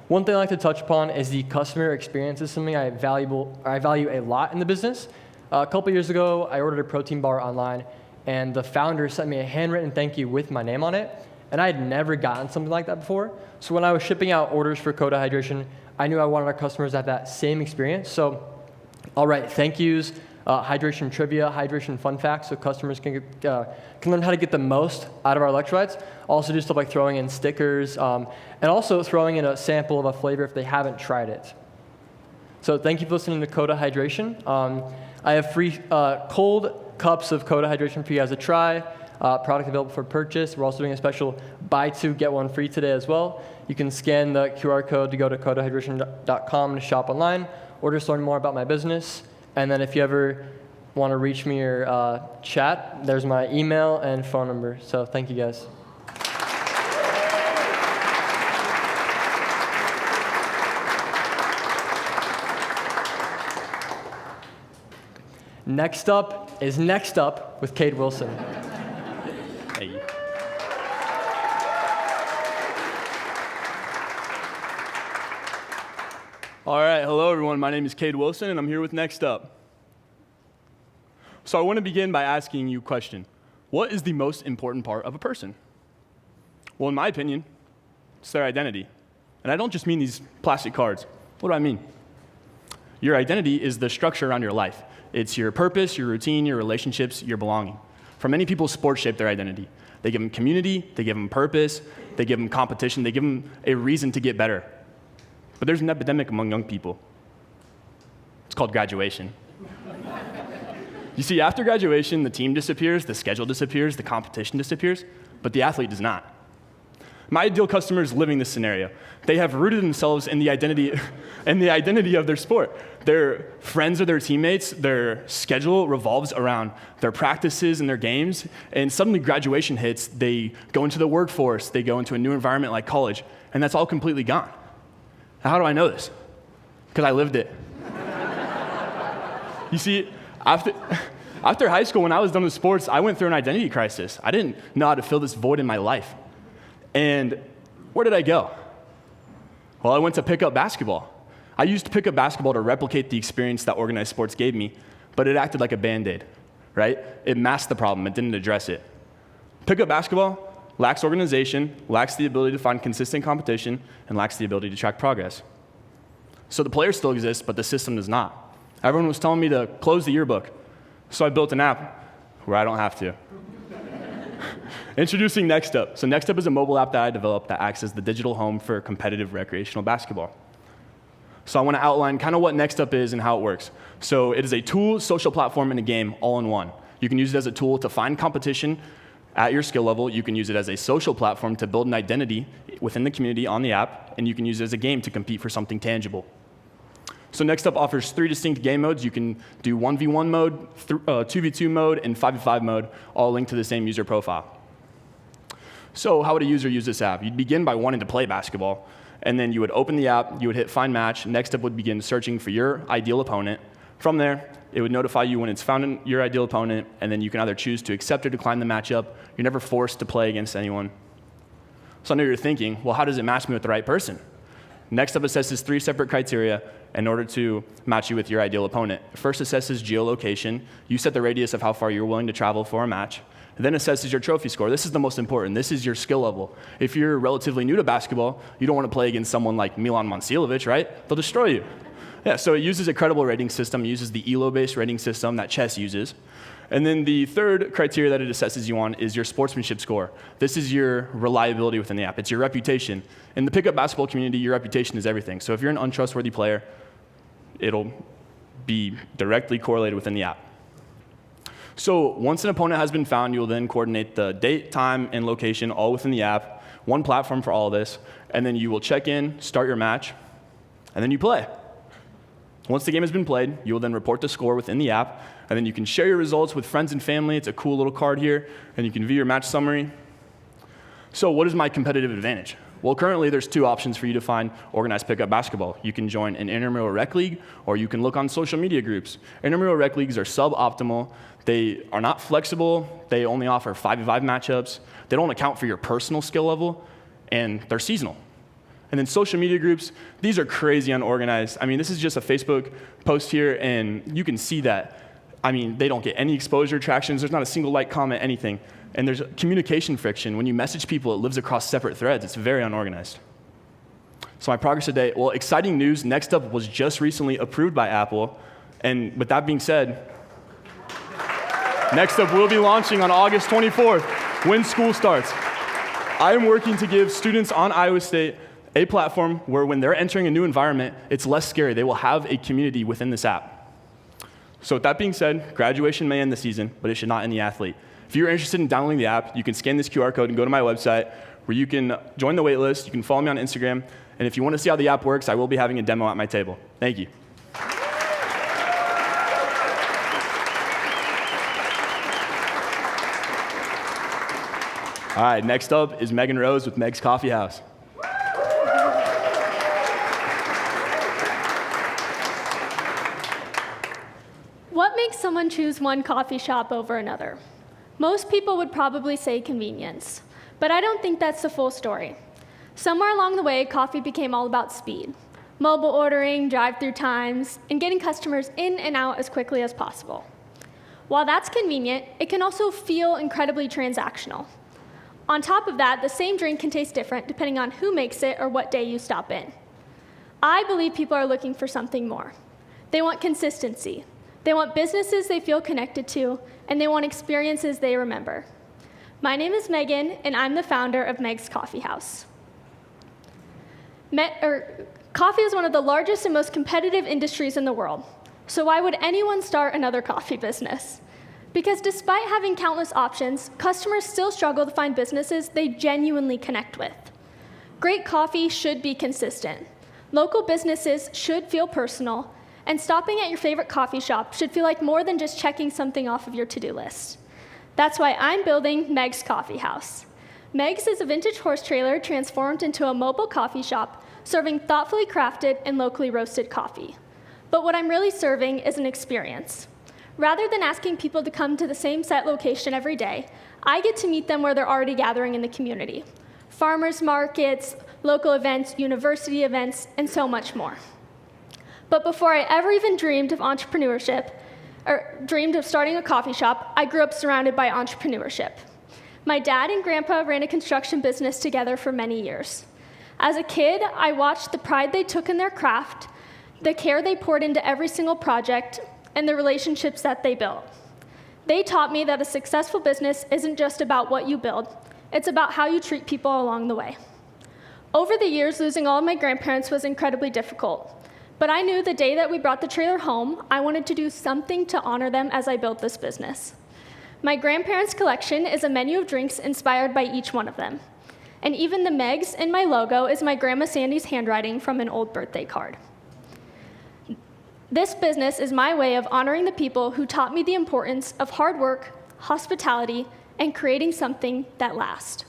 One thing I'd like to touch upon is the customer experience. This is something I value a lot in the business. A couple years ago, I ordered a protein bar online, and the founder sent me a handwritten thank you with my name on it, and I had never gotten something like that before. So when I was shipping out orders for Coda Hydration, I knew I wanted our customers to have that same experience. So I'll write thank yous, hydration trivia, hydration fun facts, so customers can learn how to get the most out of our electrolytes. Also do stuff like throwing in stickers, and also throwing in a sample of a flavor if they haven't tried it. So thank you for listening to Coda Hydration. I have free cold cups of Coda Hydration for you guys to try. Product available for purchase. We're also doing a special buy 2, get 1 free today as well. You can scan the QR code to go to codahydration.com to shop online or just learn more about my business. And then if you ever want to reach me or chat, there's my email and phone number. So thank you guys. Next up is Next Up with Cade Wilson. Hey. All right, hello everyone. My name is Cade Wilson, and I'm here with Next Up. So I want to begin by asking you a question. What is the most important part of a person? Well, in my opinion, it's their identity. And I don't just mean these plastic cards. What do I mean? Your identity is the structure around your life. It's your purpose, your routine, your relationships, your belonging. For many people, sports shape their identity. They give them community, they give them purpose, they give them competition, they give them a reason to get better. But there's an epidemic among young people. It's called graduation. You see, after graduation, the team disappears, the schedule disappears, the competition disappears, but the athlete does not. My ideal customer is living this scenario. They have rooted themselves in the identity of their sport. Their friends are their teammates, their schedule revolves around their practices and their games, and suddenly graduation hits, they go into the workforce, they go into a new environment like college, and that's all completely gone. Now, how do I know this? Because I lived it. You see, after high school, when I was done with sports, I went through an identity crisis. I didn't know how to fill this void in my life. And where did I go? Well, I went to pick up basketball. I used pickup basketball to replicate the experience that organized sports gave me, but it acted like a Band-Aid, right? It masked the problem. It didn't address it. Pickup basketball lacks organization, lacks the ability to find consistent competition, and lacks the ability to track progress. So the players still exist, but the system does not. Everyone was telling me to close the yearbook, so I built an app where I don't have to. Introducing Next Up. So Next Up is a mobile app that I developed that acts as the digital home for competitive recreational basketball. So I want to outline kind of what Next Up is and how it works. So it is a tool, social platform, and a game all in one. You can use it as a tool to find competition at your skill level. You can use it as a social platform to build an identity within the community on the app, and you can use it as a game to compete for something tangible. So Next Up offers 3 distinct game modes. You can do 1v1 mode, 2v2 mode, and 5v5 mode, all linked to the same user profile. So how would a user use this app? You'd begin by wanting to play basketball, and then you would open the app, you would hit Find Match. Next Up would begin searching for your ideal opponent. From there, it would notify you when it's found your ideal opponent, and then you can either choose to accept or decline the matchup. You're never forced to play against anyone. So I know you're thinking, well, how does it match me with the right person? Next Up assesses 3 separate criteria in order to match you with your ideal opponent. First assesses geolocation. You set the radius of how far you're willing to travel for a match. And then assesses your trophy score. This is the most important. This is your skill level. If you're relatively new to basketball, you don't want to play against someone like Milan Momcilovic, right? They'll destroy you. Yeah, so it uses a credible rating system. It uses the ELO-based rating system that chess uses. And then the third criteria that it assesses you on is your sportsmanship score. This is your reliability within the app. It's your reputation. In the pickup basketball community, your reputation is everything. So if you're an untrustworthy player, it'll be directly correlated within the app. So once an opponent has been found, you'll then coordinate the date, time, and location all within the app, one platform for all of this, and then you will check in, start your match, and then you play. Once the game has been played, you will then report the score within the app, and then you can share your results with friends and family. It's a cool little card here, and you can view your match summary. So what is my competitive advantage? Well, currently there's 2 options for you to find organized pickup basketball. You can join an intramural rec league, or you can look on social media groups. Intramural rec leagues are suboptimal. They are not flexible. They only offer 5v5 matchups. They don't account for your personal skill level, and they're seasonal. And then social media groups, these are crazy unorganized. I mean, this is just a Facebook post here, and you can see that. I mean, they don't get any exposure tractions. There's not a single like, comment, anything. And there's communication friction. When you message people, it lives across separate threads. It's very unorganized. So my progress today, well, exciting news. Next Up was just recently approved by Apple. And with that being said, Next Up will be launching on August 24th when school starts. I am working to give students on Iowa State a platform where when they're entering a new environment, it's less scary. They will have a community within this app. So with that being said, graduation may end the season, but it should not end the athlete. If you're interested in downloading the app, you can scan this QR code and go to my website where you can join the wait list. You can follow me on Instagram. And if you want to see how the app works, I will be having a demo at my table. Thank you. All right, next up is Megan Rose with Meg's Coffee House. What makes someone choose one coffee shop over another? Most people would probably say convenience, but I don't think that's the full story. Somewhere along the way, coffee became all about speed. Mobile ordering, drive-through times, and getting customers in and out as quickly as possible. While that's convenient, it can also feel incredibly transactional. On top of that, the same drink can taste different depending on who makes it or what day you stop in. I believe people are looking for something more. They want consistency. They want businesses they feel connected to, and they want experiences they remember. My name is Megan, and I'm the founder of Meg's Coffee House. Coffee is one of the largest and most competitive industries in the world. So why would anyone start another coffee business? Because despite having countless options, customers still struggle to find businesses they genuinely connect with. Great coffee should be consistent. Local businesses should feel personal, and stopping at your favorite coffee shop should feel like more than just checking something off of your to-do list. That's why I'm building Meg's Coffee House. Meg's is a vintage horse trailer transformed into a mobile coffee shop, serving thoughtfully crafted and locally roasted coffee. But what I'm really serving is an experience. Rather than asking people to come to the same set location every day, I get to meet them where they're already gathering in the community. Farmers markets, local events, university events, and so much more. But before I ever even dreamed of entrepreneurship, or dreamed of starting a coffee shop, I grew up surrounded by entrepreneurship. My dad and grandpa ran a construction business together for many years. As a kid, I watched the pride they took in their craft, the care they poured into every single project, and the relationships that they built. They taught me that a successful business isn't just about what you build, it's about how you treat people along the way. Over the years, losing all of my grandparents was incredibly difficult. But I knew the day that we brought the trailer home, I wanted to do something to honor them as I built this business. My grandparents' collection is a menu of drinks inspired by each one of them. And even the Meg's in my logo is my Grandma Sandy's handwriting from an old birthday card. This business is my way of honoring the people who taught me the importance of hard work, hospitality, and creating something that lasts.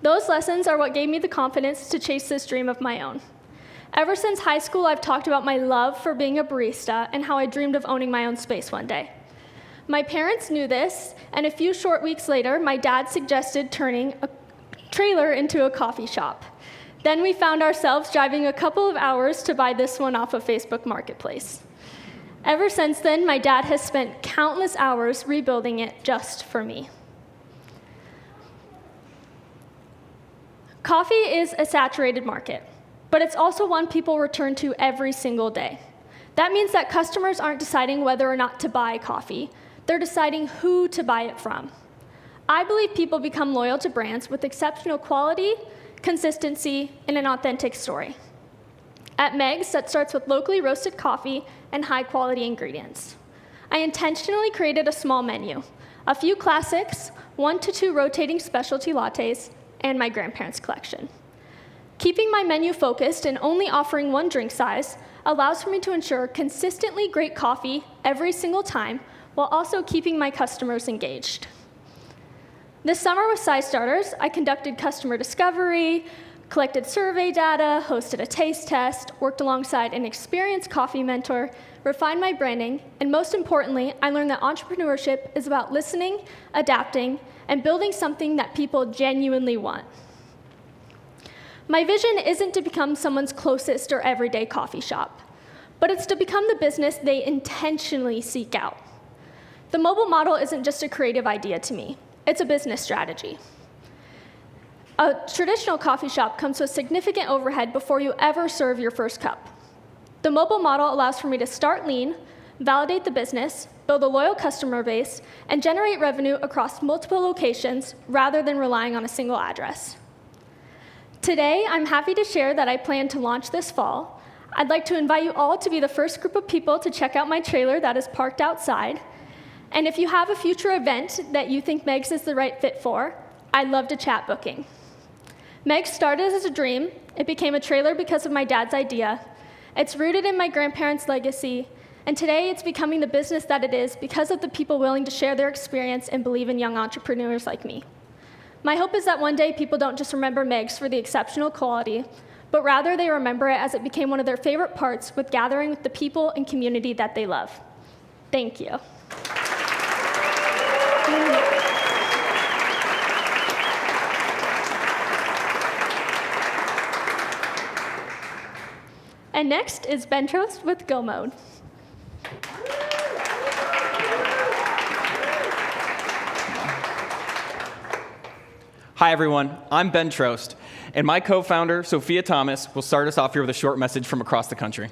Those lessons are what gave me the confidence to chase this dream of my own. Ever since high school, I've talked about my love for being a barista and how I dreamed of owning my own space one day. My parents knew this, and a few short weeks later, my dad suggested turning a trailer into a coffee shop. Then we found ourselves driving a couple of hours to buy this one off of Facebook Marketplace. Ever since then, my dad has spent countless hours rebuilding it just for me. Coffee is a saturated market, but it's also one people return to every single day. That means that customers aren't deciding whether or not to buy coffee, they're deciding who to buy it from. I believe people become loyal to brands with exceptional quality, consistency, and an authentic story. At Meg's, that starts with locally roasted coffee and high-quality ingredients. I intentionally created a small menu, a few classics, 1 to 2 rotating specialty lattes, and my grandparents' collection. Keeping my menu focused and only offering one drink size allows for me to ensure consistently great coffee every single time while also keeping my customers engaged. This summer with Size Starters, I conducted customer discovery, collected survey data, hosted a taste test, worked alongside an experienced coffee mentor, refined my branding, and most importantly, I learned that entrepreneurship is about listening, adapting, and building something that people genuinely want. My vision isn't to become someone's closest or everyday coffee shop, but it's to become the business they intentionally seek out. The mobile model isn't just a creative idea to me, it's a business strategy. A traditional coffee shop comes with significant overhead before you ever serve your first cup. The mobile model allows for me to start lean, validate the business, build a loyal customer base, and generate revenue across multiple locations rather than relying on a single address. Today, I'm happy to share that I plan to launch this fall. I'd like to invite you all to be the first group of people to check out my trailer that is parked outside. And if you have a future event that you think Meg's is the right fit for, I'd love to chat booking. Meg's started as a dream. It became a trailer because of my dad's idea. It's rooted in my grandparents' legacy, and today it's becoming the business that it is because of the people willing to share their experience and believe in young entrepreneurs like me. My hope is that one day people don't just remember Meg's for the exceptional quality, but rather they remember it as it became one of their favorite parts with gathering with the people and community that they love. Thank you. And next is Ben Trost with Go Mode. Hi, everyone. I'm Ben Trost, and my co-founder, Sophia Thomas, will start us off here with a short message from across the country.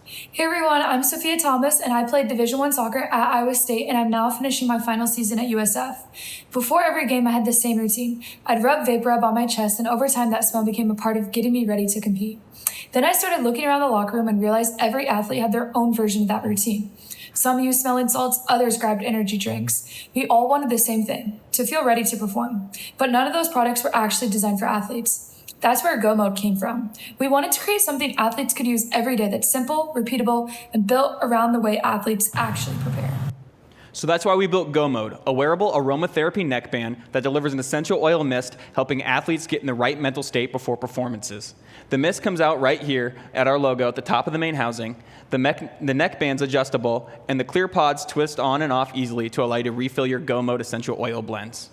Hey everyone, I'm Sophia Thomas and I played Division I soccer at Iowa State and I'm now finishing my final season at USF. Before every game I had the same routine. I'd rub VapoRub on my chest and over time that smell became a part of getting me ready to compete. Then I started looking around the locker room and realized every athlete had their own version of that routine. Some used smelling salts, others grabbed energy drinks. We all wanted the same thing, to feel ready to perform. But none of those products were actually designed for athletes. That's where Go Mode came from. We wanted to create something athletes could use every day that's simple, repeatable, and built around the way athletes actually prepare. So that's why we built Go Mode, a wearable aromatherapy neckband that delivers an essential oil mist, helping athletes get in the right mental state before performances. The mist comes out right here at our logo at the top of the main housing. The neckband's adjustable, and the clear pods twist on and off easily to allow you to refill your Go Mode essential oil blends.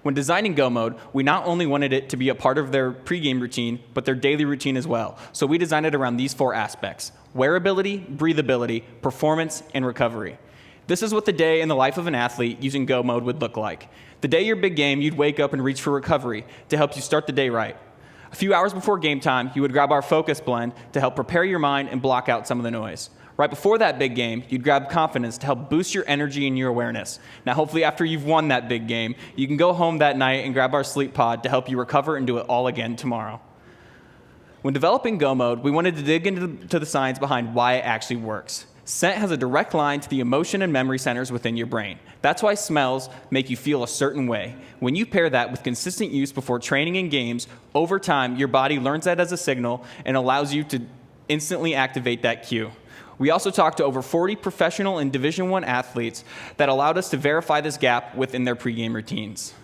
When designing Go Mode, we not only wanted it to be a part of their pregame routine, but their daily routine as well. So we designed it around these 4 aspects: wearability, breathability, performance, and recovery. This is what the day in the life of an athlete using Go Mode would look like. The day your big game, you'd wake up and reach for recovery to help you start the day right. A few hours before game time, you would grab our Focus Blend to help prepare your mind and block out some of the noise. Right before that big game, you'd grab Confidence to help boost your energy and your awareness. Now, hopefully after you've won that big game, you can go home that night and grab our Sleep Pod to help you recover and do it all again tomorrow. When developing Go Mode, we wanted to dig into the science behind why it actually works. Scent has a direct line to the emotion and memory centers within your brain. That's why smells make you feel a certain way. When you pair that with consistent use before training and games, over time, your body learns that as a signal and allows you to instantly activate that cue. We also talked to over 40 professional and Division I athletes that allowed us to verify this gap within their pregame routines.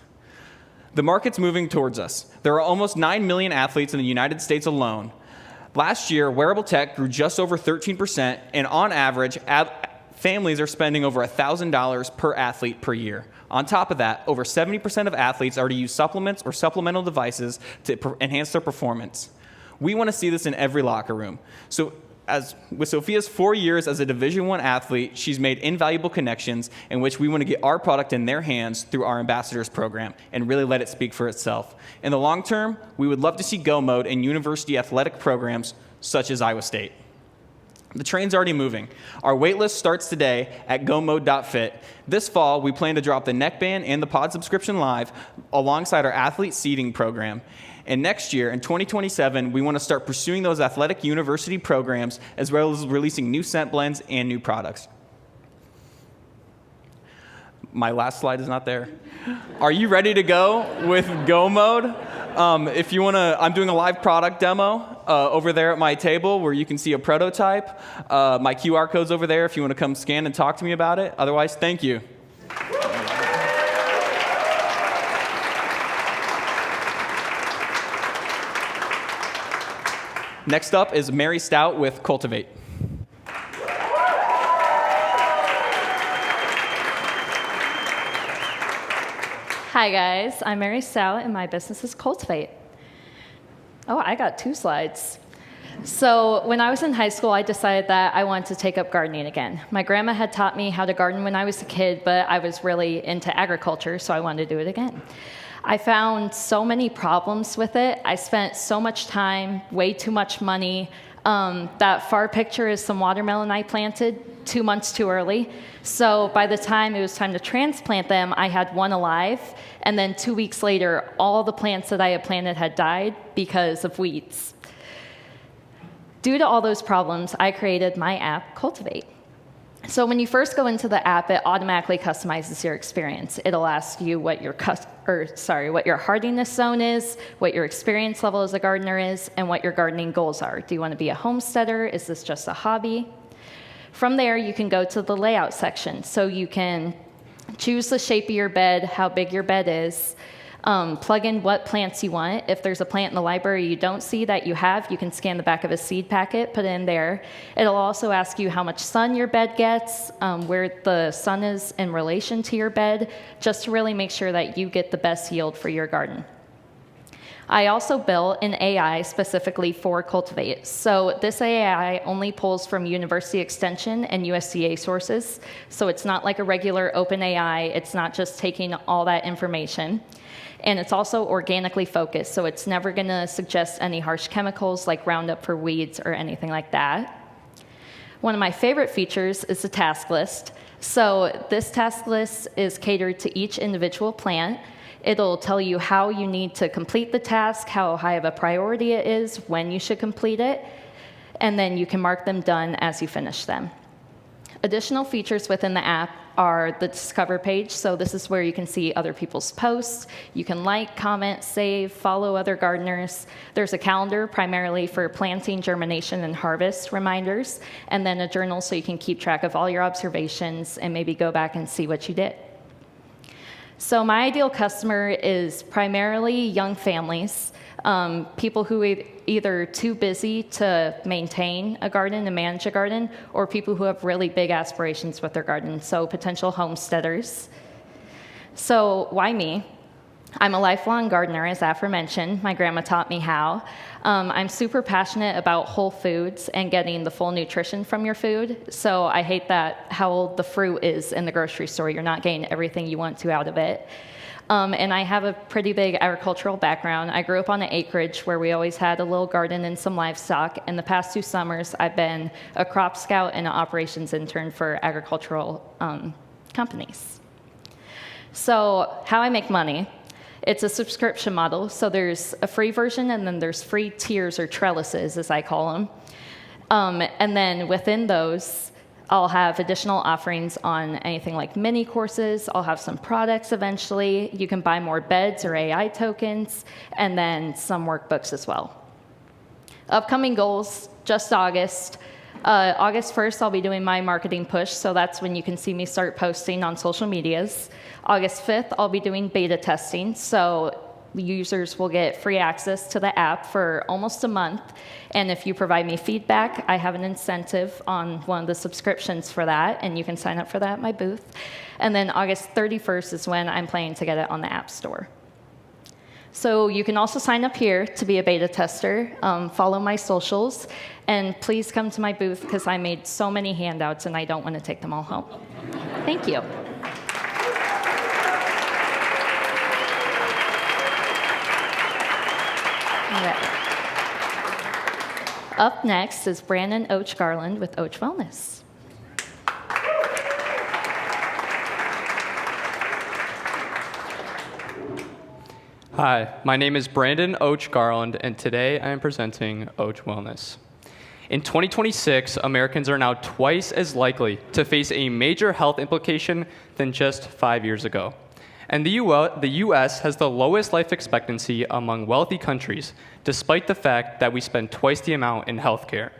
The market's moving towards us. There are almost 9 million athletes in the United States alone. Last year, wearable tech grew just over 13%, and on average, families are spending over $1,000 per athlete per year. On top of that, over 70% of athletes already use supplements or supplemental devices to enhance their performance. We want to see this in every locker room. So, with Sophia's 4 years as a Division I athlete, she's made invaluable connections in which we want to get our product in their hands through our ambassadors program and really let it speak for itself. In the long term, we would love to see Go Mode in university athletic programs such as Iowa State. The train's already moving. Our waitlist starts today at gomode.fit. This fall, we plan to drop the neckband and the pod subscription live alongside our athlete seeding program. And next year, in 2027, we want to start pursuing those athletic university programs as well as releasing new scent blends and new products. My last slide is not there. Are you ready to go with Go Mode? If you want to, I'm doing a live product demo over there at my table where you can see a prototype. My QR code's over there if you want to come scan and talk to me about it. Otherwise, thank you. Next up is Mary Stout with Cultivate. Hi guys, I'm Mary Stout and my business is Cultivate. Oh, I got 2 slides. So when I was in high school, I decided that I wanted to take up gardening again. My grandma had taught me how to garden when I was a kid, but I was really into agriculture, so I wanted to do it again. I found so many problems with it. I spent so much time, way too much money. That far picture is some watermelon I planted 2 months too early. So by the time it was time to transplant them, I had one alive. And then 2 weeks later, all the plants that I had planted had died because of weeds. Due to all those problems, I created my app, Cultivate. So when you first go into the app, it automatically customizes your experience. It'll ask you what your hardiness zone is, what your experience level as a gardener is, and what your gardening goals are. Do you want to be a homesteader? Is this just a hobby? From there, you can go to the layout section. So you can choose the shape of your bed, how big your bed is, plug in what plants you want. If there's a plant in the library you don't see that you have, you can scan the back of a seed packet, put it in there. It'll also ask you how much sun your bed gets, where the sun is in relation to your bed, just to really make sure that you get the best yield for your garden. I also built an AI specifically for Cultivate. So this AI only pulls from University Extension and USDA sources. So it's not like a regular open AI. It's not just taking all that information. And it's also organically focused, so it's never going to suggest any harsh chemicals like Roundup for weeds or anything like that. One of my favorite features is the task list. So this task list is catered to each individual plant. It'll tell you how you need to complete the task, how high of a priority it is, when you should complete it, and then you can mark them done as you finish them. Additional features within the app are the Discover page. So this is where you can see other people's posts. You can like, comment, save, follow other gardeners. There's a calendar primarily for planting, germination, and harvest reminders, and then a journal so you can keep track of all your observations and maybe go back and see what you did. So my ideal customer is primarily young families, people who are either too busy to maintain a garden and manage a garden, or people who have really big aspirations with their garden, so potential homesteaders. So why me? I'm a lifelong gardener, as aforementioned. My grandma taught me how. I'm super passionate about whole foods and getting the full nutrition from your food. So I hate that how old the fruit is in the grocery store. You're not getting everything you want to out of it. And I have a pretty big agricultural background. I grew up on an acreage where we always had a little garden and some livestock. In the past 2 summers, I've been a crop scout and an operations intern for agricultural companies. So how I make money. It's a subscription model, so there's a free version and then there's free tiers or trellises, as I call them. And then within those, I'll have additional offerings on anything like mini courses. I'll have some products eventually. You can buy more beds or AI tokens, and then some workbooks as well. Upcoming goals, just August. August 1st, I'll be doing my marketing push, so that's when you can see me start posting on social medias. August 5th, I'll be doing beta testing, so users will get free access to the app for almost a month. And if you provide me feedback, I have an incentive on one of the subscriptions for that, and you can sign up for that at my booth. And then August 31st is when I'm planning to get it on the App Store. So you can also sign up here to be a beta tester, follow my socials, and please come to my booth because I made so many handouts and I don't want to take them all home. Thank you. All right. Up next is Brandon Och Garland with Och Wellness. Hi, my name is Brandon Och Garland, and today I am presenting Och Wellness. In 2026, Americans are now twice as likely to face a major health implication than just 5 years ago. And the U.S. has the lowest life expectancy among wealthy countries, despite the fact that we spend twice the amount in healthcare.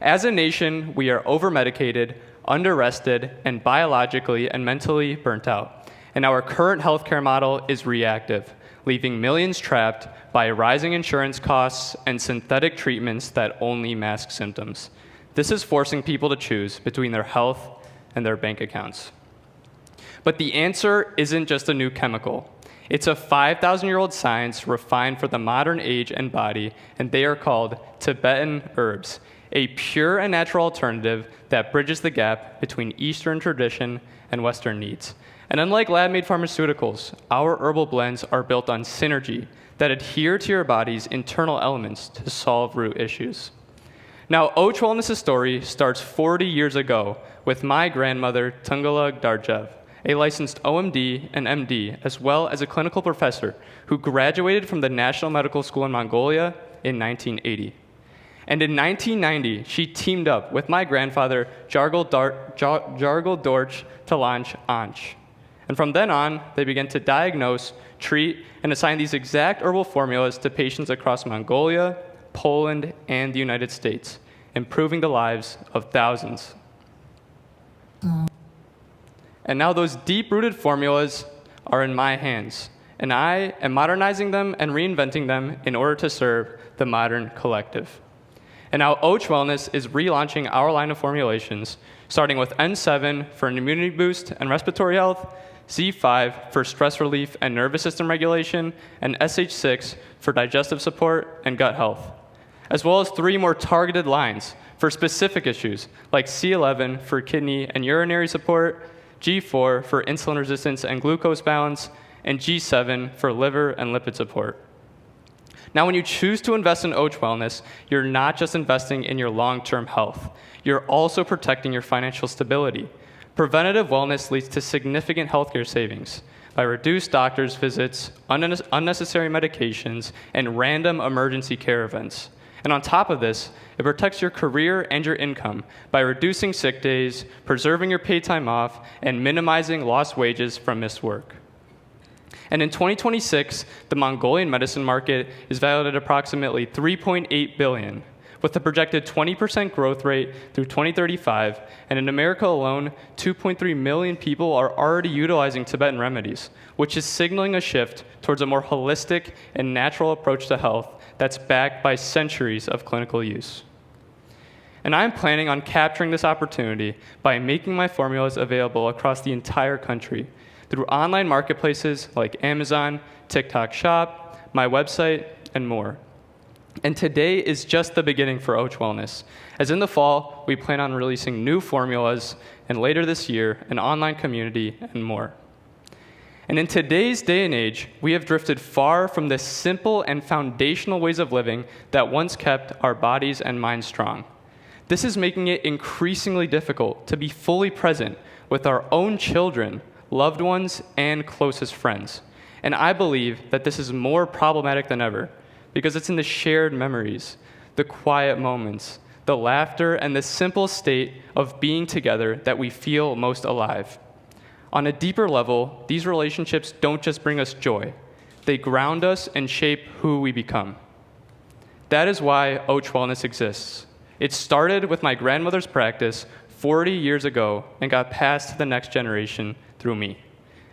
As a nation, we are over-medicated, under-rested, and biologically and mentally burnt out. And our current healthcare model is reactive, leaving millions trapped by rising insurance costs and synthetic treatments that only mask symptoms. This is forcing people to choose between their health and their bank accounts. But the answer isn't just a new chemical. It's a 5,000-year-old science refined for the modern age and body, and they are called Tibetan herbs, a pure and natural alternative that bridges the gap between Eastern tradition and Western needs. And unlike lab-made pharmaceuticals, our herbal blends are built on synergy that adhere to your body's internal elements to solve root issues. Now, Och Wellness' story starts 40 years ago with my grandmother, Tungala Darjev, a licensed OMD and MD, as well as a clinical professor who graduated from the National Medical School in Mongolia in 1980. And in 1990, she teamed up with my grandfather, Jargal Dorch, to launch Anch. And from then on, they began to diagnose, treat, and assign these exact herbal formulas to patients across Mongolia, Poland, and the United States, improving the lives of thousands. And now those deep-rooted formulas are in my hands, and I am modernizing them and reinventing them in order to serve the modern collective. And now Och Wellness is relaunching our line of formulations, starting with N7 for an immunity boost and respiratory health, Z5 for stress relief and nervous system regulation, and SH6 for digestive support and gut health, as well as 3 more targeted lines for specific issues, like C11 for kidney and urinary support, G4 for insulin resistance and glucose balance, and G7 for liver and lipid support. Now, when you choose to invest in Och Wellness, you're not just investing in your long-term health. You're also protecting your financial stability. Preventative wellness leads to significant healthcare savings by reduced doctor's visits, unnecessary medications, and random emergency care events. And on top of this, it protects your career and your income by reducing sick days, preserving your paid time off, and minimizing lost wages from missed work. And in 2026, the Mongolian medicine market is valued at approximately $3.8 billion, with a projected 20% growth rate through 2035. And in America alone, 2.3 million people are already utilizing Tibetan remedies, which is signaling a shift towards a more holistic and natural approach to health that's backed by centuries of clinical use. And I'm planning on capturing this opportunity by making my formulas available across the entire country through online marketplaces like Amazon, TikTok Shop, my website, and more. And today is just the beginning for Och Wellness, as in the fall, we plan on releasing new formulas, and later this year, an online community, and more. And in today's day and age, we have drifted far from the simple and foundational ways of living that once kept our bodies and minds strong. This is making it increasingly difficult to be fully present with our own children, loved ones, and closest friends. And I believe that this is more problematic than ever because it's in the shared memories, the quiet moments, the laughter, and the simple state of being together that we feel most alive. On a deeper level, these relationships don't just bring us joy. They ground us and shape who we become. That is why Och Wellness exists. It started with my grandmother's practice 40 years ago and got passed to the next generation through me.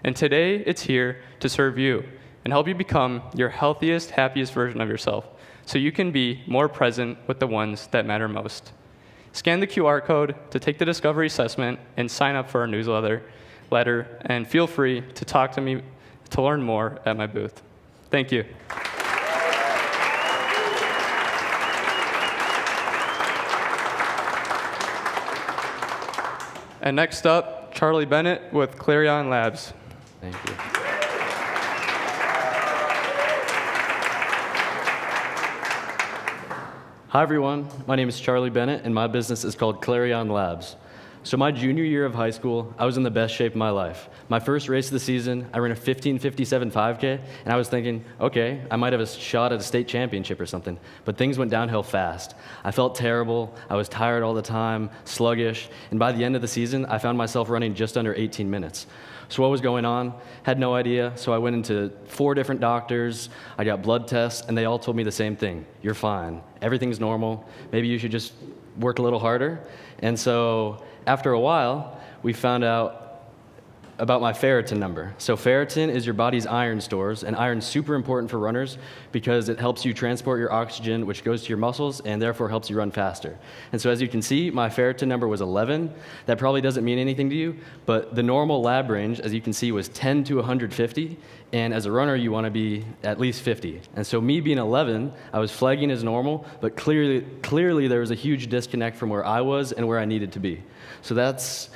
And today, it's here to serve you and help you become your healthiest, happiest version of yourself so you can be more present with the ones that matter most. Scan the QR code to take the discovery assessment and sign up for our newsletter, and feel free to talk to me to learn more at my booth. Thank you. And next up, Charlie Bennett with Clarion Labs. Thank you. Hi, everyone. My name is Charlie Bennett, and my business is called Clarion Labs. So my junior year of high school, I was in the best shape of my life. My first race of the season, I ran a 15:57 5K, and I was thinking, okay, I might have a shot at a state championship or something. But things went downhill fast. I felt terrible. I was tired all the time, sluggish, and by the end of the season, I found myself running just under 18 minutes. So what was going on? Had no idea, so I went into 4 different doctors. I got blood tests, and they all told me the same thing. You're fine. Everything's normal. Maybe you should just work a little harder. And so after a while, we found out about my ferritin number. So ferritin is your body's iron stores, and iron's super important for runners because it helps you transport your oxygen, which goes to your muscles, and therefore helps you run faster. And so as you can see, my ferritin number was 11. That probably doesn't mean anything to you, but the normal lab range, as you can see, was 10 to 150, and as a runner, you want to be at least 50. And so me being 11, I was flagging as normal, but clearly there was a huge disconnect from where I was and where I needed to be. So that's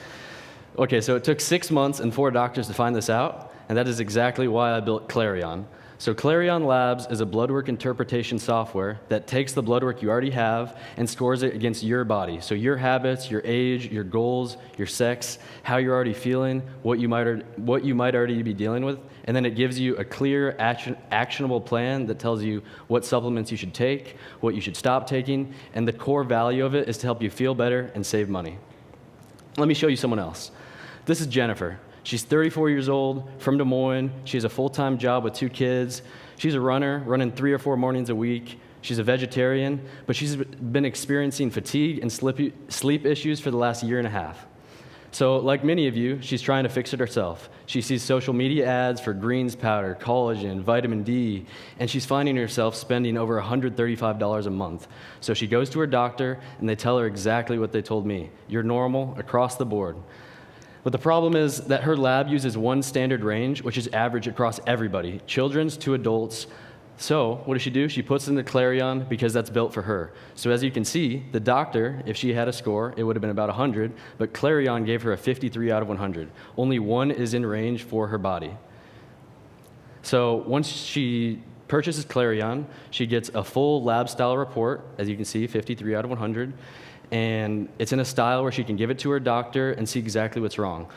okay, so it took 6 months and 4 doctors to find this out, and that is exactly why I built Clarion. So Clarion Labs is a blood work interpretation software that takes the blood work you already have and scores it against your body. So your habits, your age, your goals, your sex, how you're already feeling, what you might already be dealing with, and then it gives you a clear, actionable plan that tells you what supplements you should take, what you should stop taking, and the core value of it is to help you feel better and save money. Let me show you someone else. This is Jennifer. She's 34 years old, from Des Moines. She has a full-time job with 2 kids. She's a runner, running 3 or 4 mornings a week. She's a vegetarian, but she's been experiencing fatigue and sleep issues for the last year and a half. So like many of you, she's trying to fix it herself. She sees social media ads for greens powder, collagen, vitamin D, and she's finding herself spending over $135 a month. So she goes to her doctor, and they tell her exactly what they told me. You're normal across the board. But the problem is that her lab uses one standard range, which is average across everybody, children's to adults. So what does she do? She puts in the Clarion because that's built for her. So as you can see, the doctor, if she had a score, it would have been about 100, but Clarion gave her a 53 out of 100. Only one is in range for her body. So once she purchases Clarion, she gets a full lab-style report, as you can see, 53 out of 100, and it's in a style where she can give it to her doctor and see exactly what's wrong.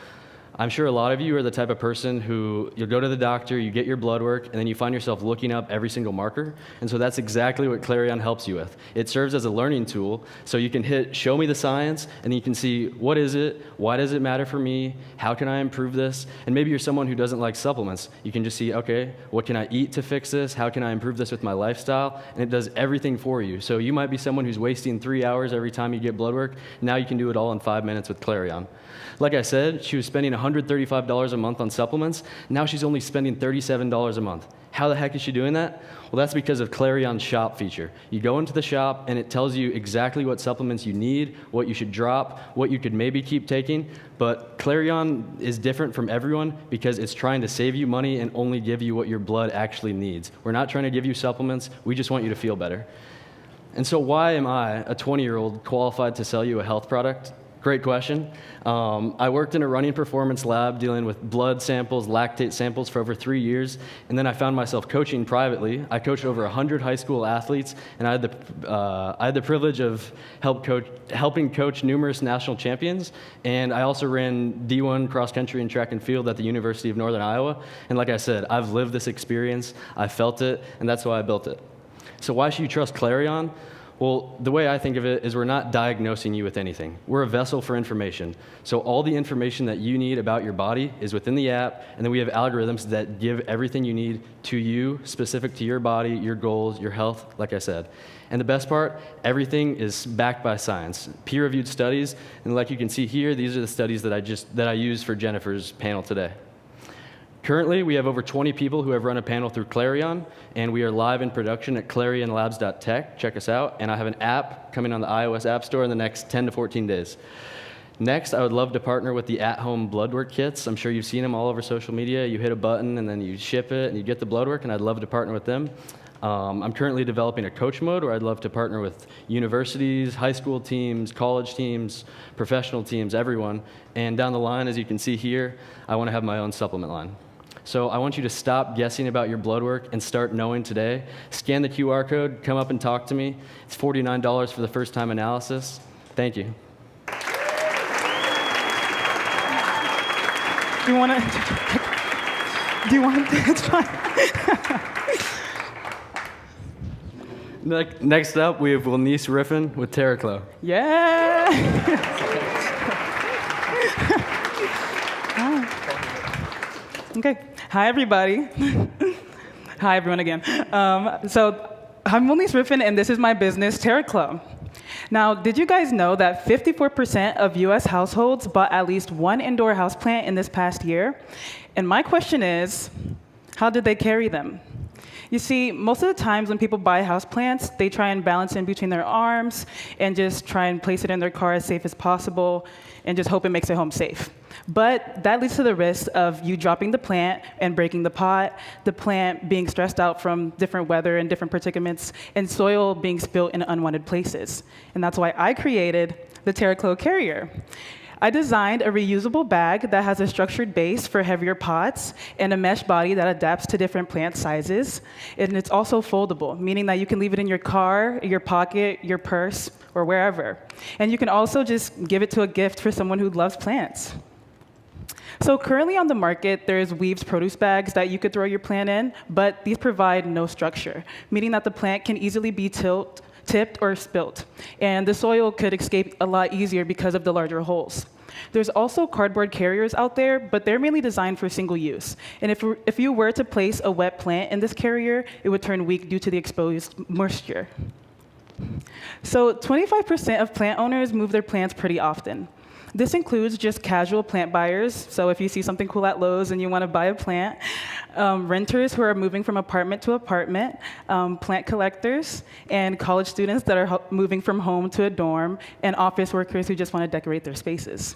I'm sure a lot of you are the type of person who you'll go to the doctor, you get your blood work, and then you find yourself looking up every single marker. And so that's exactly what Clarion helps you with. It serves as a learning tool, so you can hit show me the science, and you can see what is it, why does it matter for me, how can I improve this? And maybe you're someone who doesn't like supplements. You can just see, okay, what can I eat to fix this? How can I improve this with my lifestyle? And it does everything for you. So you might be someone who's wasting 3 hours every time you get blood work. Now you can do it all in 5 minutes with Clarion. Like I said, she was spending $135 a month on supplements. Now she's only spending $37 a month. How the heck is she doing that? Well, that's because of Clarion's shop feature. You go into the shop, and it tells you exactly what supplements you need, what you should drop, what you could maybe keep taking. But Clarion is different from everyone because it's trying to save you money and only give you what your blood actually needs. We're not trying to give you supplements. We just want you to feel better. And so why am I, a 20-year-old, qualified to sell you a health product? Great question. I worked in a running performance lab dealing with blood samples, lactate samples for over 3 years, and then I found myself coaching privately. I coached over 100 high school athletes, and I had the privilege of helping coach numerous national champions, and I also ran D1 cross country and track and field at the University of Northern Iowa. And like I said, I've lived this experience, I felt it, and that's why I built it. So why should you trust Clarion? Well, the way I think of it is we're not diagnosing you with anything. We're a vessel for information. So all the information that you need about your body is within the app, and then we have algorithms that give everything you need to you, specific to your body, your goals, your health, like I said. And the best part, everything is backed by science, peer-reviewed studies, and like you can see here, these are the studies that I used for Jennifer's panel today. Currently, we have over 20 people who have run a panel through Clarion, and we are live in production at clarionlabs.tech. Check us out. And I have an app coming on the iOS App Store in the next 10 to 14 days. Next, I would love to partner with the at-home blood work kits. I'm sure you've seen them all over social media. You hit a button, and then you ship it, and you get the blood work, and I'd love to partner with them. I'm currently developing a coach mode where I'd love to partner with universities, high school teams, college teams, professional teams, everyone. And down the line, as you can see here, I want to have my own supplement line. So I want you to stop guessing about your blood work and start knowing today. Scan the QR code, come up and talk to me. It's $49 for the first time analysis. Thank you. Do you want to? It's fine. Next up, we have Wilnice Riffin with TerraClow. Yeah. Okay. Hi, everybody. Hi, everyone again. So I'm Wilnice Riffin, and this is my business, TerraClow. Now, did you guys know that 54% of US households bought at least one indoor houseplant in this past year? And my question is, how did they carry them? You see, most of the times when people buy houseplants, they try and balance in between their arms and just try and place it in their car as safe as possible and just hope it makes it home safe. But that leads to the risk of you dropping the plant and breaking the pot, the plant being stressed out from different weather and different particulates, and soil being spilled in unwanted places. And that's why I created the TerraClow Carrier. I designed a reusable bag that has a structured base for heavier pots and a mesh body that adapts to different plant sizes. And it's also foldable, meaning that you can leave it in your car, your pocket, your purse, or wherever. And you can also just give it to a gift for someone who loves plants. So currently on the market, there's Weave's produce bags that you could throw your plant in, but these provide no structure, meaning that the plant can easily be tipped or spilt, and the soil could escape a lot easier because of the larger holes. There's also cardboard carriers out there, but they're mainly designed for single use. And if you were to place a wet plant in this carrier, it would turn weak due to the exposed moisture. So 25% of plant owners move their plants pretty often. This includes just casual plant buyers, so if you see something cool at Lowe's and you want to buy a plant, renters who are moving from apartment to apartment, plant collectors, and college students that are moving from home to a dorm, and office workers who just want to decorate their spaces.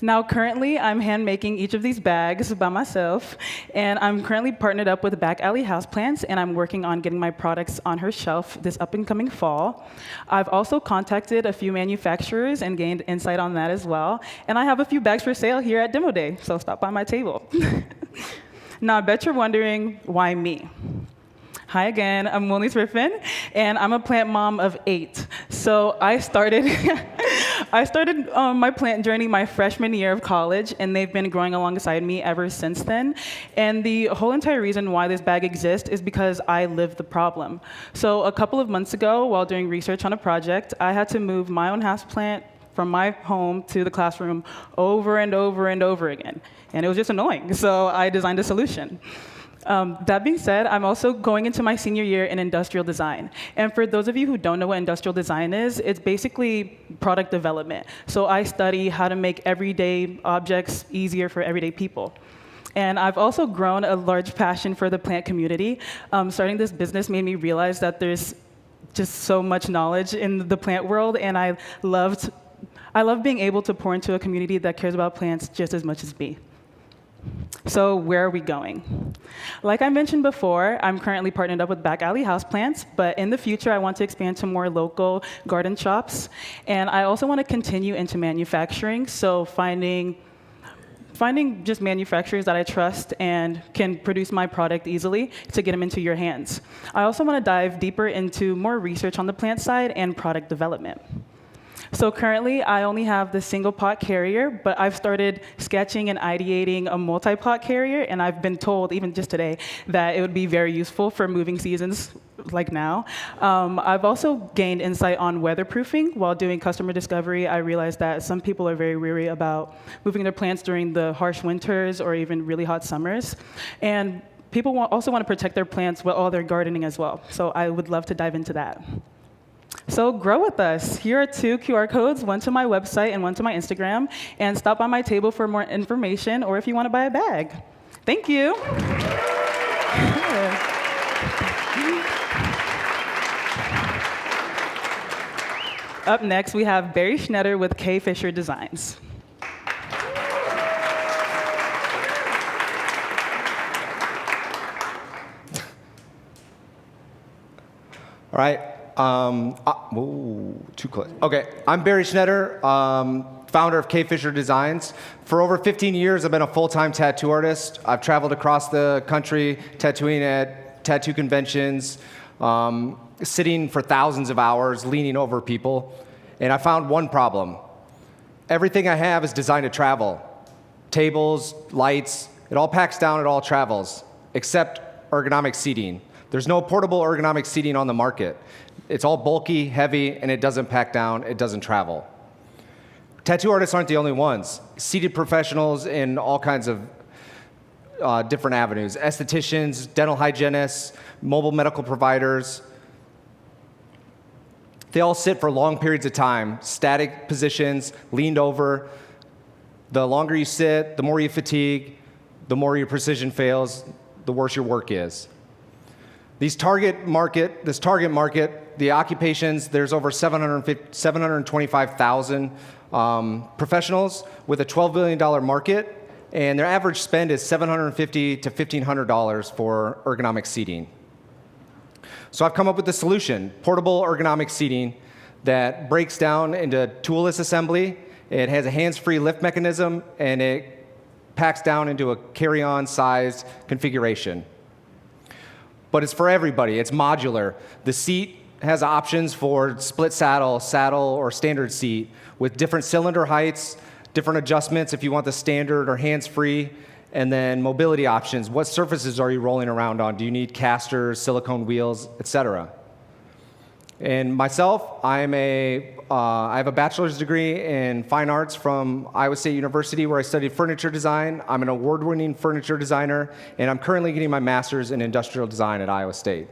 Now, currently, I'm hand-making each of these bags by myself, and I'm currently partnered up with Back Alley Houseplants, and I'm working on getting my products on her shelf this up-and-coming fall. I've also contacted a few manufacturers and gained insight on that as well, and I have a few bags for sale here at Demo Day, so stop by my table. Now, I bet you're wondering, why me? Hi again, I'm Moniz Riffin, and I'm a plant mom of 8. So I started, my plant journey my freshman year of college, and they've been growing alongside me ever since then. And the whole entire reason why this bag exists is because I lived the problem. So a couple of months ago, while doing research on a project, I had to move my own houseplant from my home to the classroom over and over and over again. And it was just annoying, so I designed a solution. That being said, I'm also going into my senior year in industrial design. And for those of you who don't know what industrial design is, it's basically product development. So I study how to make everyday objects easier for everyday people. And I've also grown a large passion for the plant community. Starting this business made me realize that there's just so much knowledge in the plant world, and I love being able to pour into a community that cares about plants just as much as me. So where are we going? Like I mentioned before, I'm currently partnered up with Back Alley Houseplants, but in the future, I want to expand to more local garden shops. And I also want to continue into manufacturing, so finding just manufacturers that I trust and can produce my product easily to get them into your hands. I also want to dive deeper into more research on the plant side and product development. So currently, I only have the single pot carrier, but I've started sketching and ideating a multi-pot carrier, and I've been told, even just today, that it would be very useful for moving seasons like now. I've also gained insight on weatherproofing. While doing customer discovery, I realized that some people are very weary about moving their plants during the harsh winters or even really hot summers. And people also want to protect their plants while they're gardening as well. So I would love to dive into that. So grow with us. Here are 2 QR codes, one to my website and one to my Instagram. And stop by my table for more information or if you want to buy a bag. Thank you. Up next, we have Barry Schneider with K. Fisher Designs. All right. Too close. Okay, I'm Barry Schneider, founder of K. Fisher Designs. For over 15 years, I've been a full-time tattoo artist. I've traveled across the country tattooing at tattoo conventions, sitting for thousands of hours, leaning over people. And I found one problem. Everything I have is designed to travel. Tables, lights, it all packs down, it all travels, except ergonomic seating. There's no portable ergonomic seating on the market. It's all bulky, heavy, and it doesn't pack down, it doesn't travel. Tattoo artists aren't the only ones. Seated professionals in all kinds of different avenues. Estheticians, dental hygienists, mobile medical providers. They all sit for long periods of time, static positions, leaned over. The longer you sit, the more you fatigue, the more your precision fails, the worse your work is. This target market, the occupations, there's over 725,000 professionals with a $12 billion market, and their average spend is $750 to $1,500 for ergonomic seating. So I've come up with a solution, portable ergonomic seating that breaks down into toolless assembly. It has a hands-free lift mechanism, and it packs down into a carry-on sized configuration. But it's for everybody. It's modular. The seat has options for split saddle, or standard seat with different cylinder heights, different adjustments if you want the standard or hands-free, and then mobility options. What surfaces are you rolling around on? Do you need casters, silicone wheels, etc.? And myself, I have a bachelor's degree in fine arts from Iowa State University, where I studied furniture design. I'm an award-winning furniture designer, and I'm currently getting my master's in industrial design at Iowa State.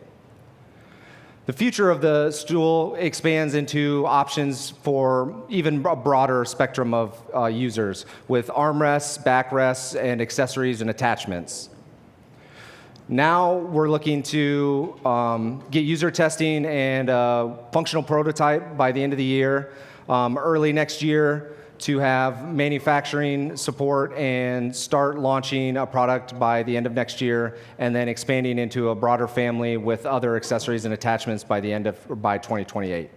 The future of the stool expands into options for even a broader spectrum of users, with armrests, backrests, and accessories and attachments. Now we're looking to get user testing and a functional prototype by the end of the year, early next year to have manufacturing support and start launching a product by the end of next year, and then expanding into a broader family with other accessories and attachments by 2028.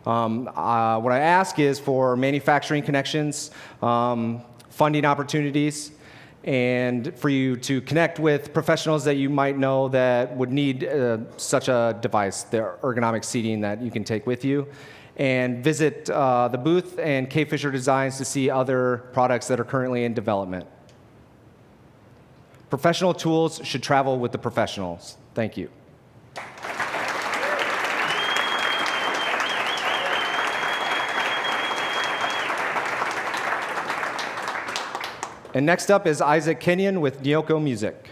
What I ask is for manufacturing connections, funding opportunities, and for you to connect with professionals that you might know that would need such a device, the ergonomic seating that you can take with you. And visit the booth and K. Fisher Designs to see other products that are currently in development. Professional tools should travel with the professionals. Thank you. And next up is Isaac Kenyon with Nyoko Music.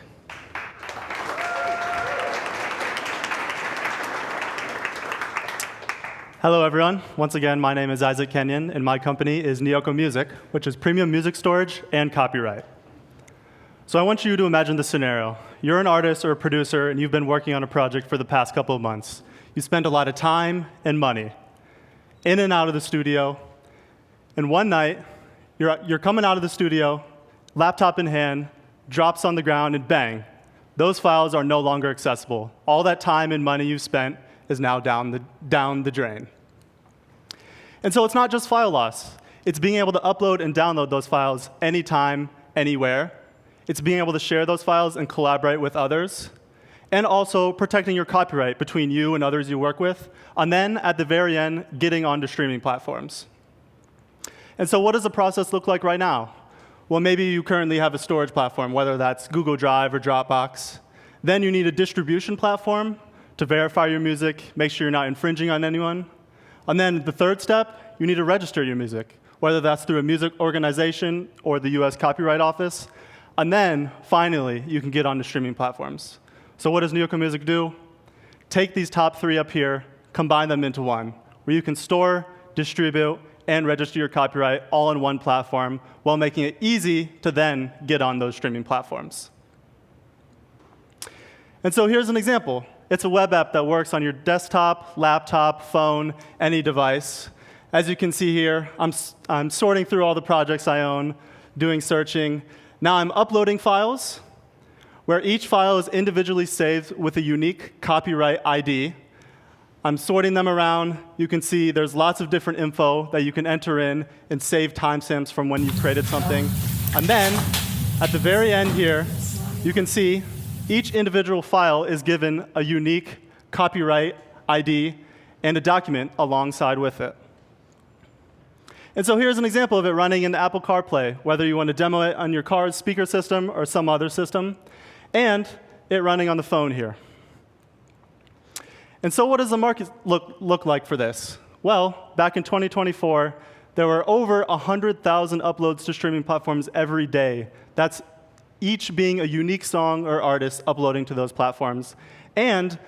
Hello, everyone. Once again, my name is Isaac Kenyon, and my company is Nyoko Music, which is premium music storage and copyright. So I want you to imagine this scenario. You're an artist or a producer, and you've been working on a project for the past couple of months. You spend a lot of time and money in and out of the studio, and one night, you're coming out of the studio, laptop in hand, drops on the ground, and bang, those files are no longer accessible. All that time and money you've spent is now down the drain. And so it's not just file loss. It's being able to upload and download those files anytime, anywhere. It's being able to share those files and collaborate with others. And also protecting your copyright between you and others you work with. And then, at the very end, getting onto streaming platforms. And so what does the process look like right now? Well, maybe you currently have a storage platform, whether that's Google Drive or Dropbox. Then you need a distribution platform to verify your music, make sure you're not infringing on anyone. And then the third step, you need to register your music, whether that's through a music organization or the US Copyright Office. And then, finally, you can get onto streaming platforms. So what does Nyoko Music do? Take these top three up here, combine them into one, where you can store, distribute, and register your copyright all in one platform while making it easy to then get on those streaming platforms. And so here's an example. It's a web app that works on your desktop, laptop, phone, any device. As you can see here, I'm sorting through all the projects I own, doing searching. Now I'm uploading files, where each file is individually saved with a unique copyright ID. I'm sorting them around. You can see there's lots of different info that you can enter in and save timestamps from when you created something. And then, at the very end here, you can see each individual file is given a unique copyright ID and a document alongside with it. And so here's an example of it running in Apple CarPlay, whether you want to demo it on your car's speaker system or some other system, and it running on the phone here. And so what does the market look like for this? Well, back in 2024, there were over 100,000 uploads to streaming platforms every day. That's each being a unique song or artist uploading to those platforms. And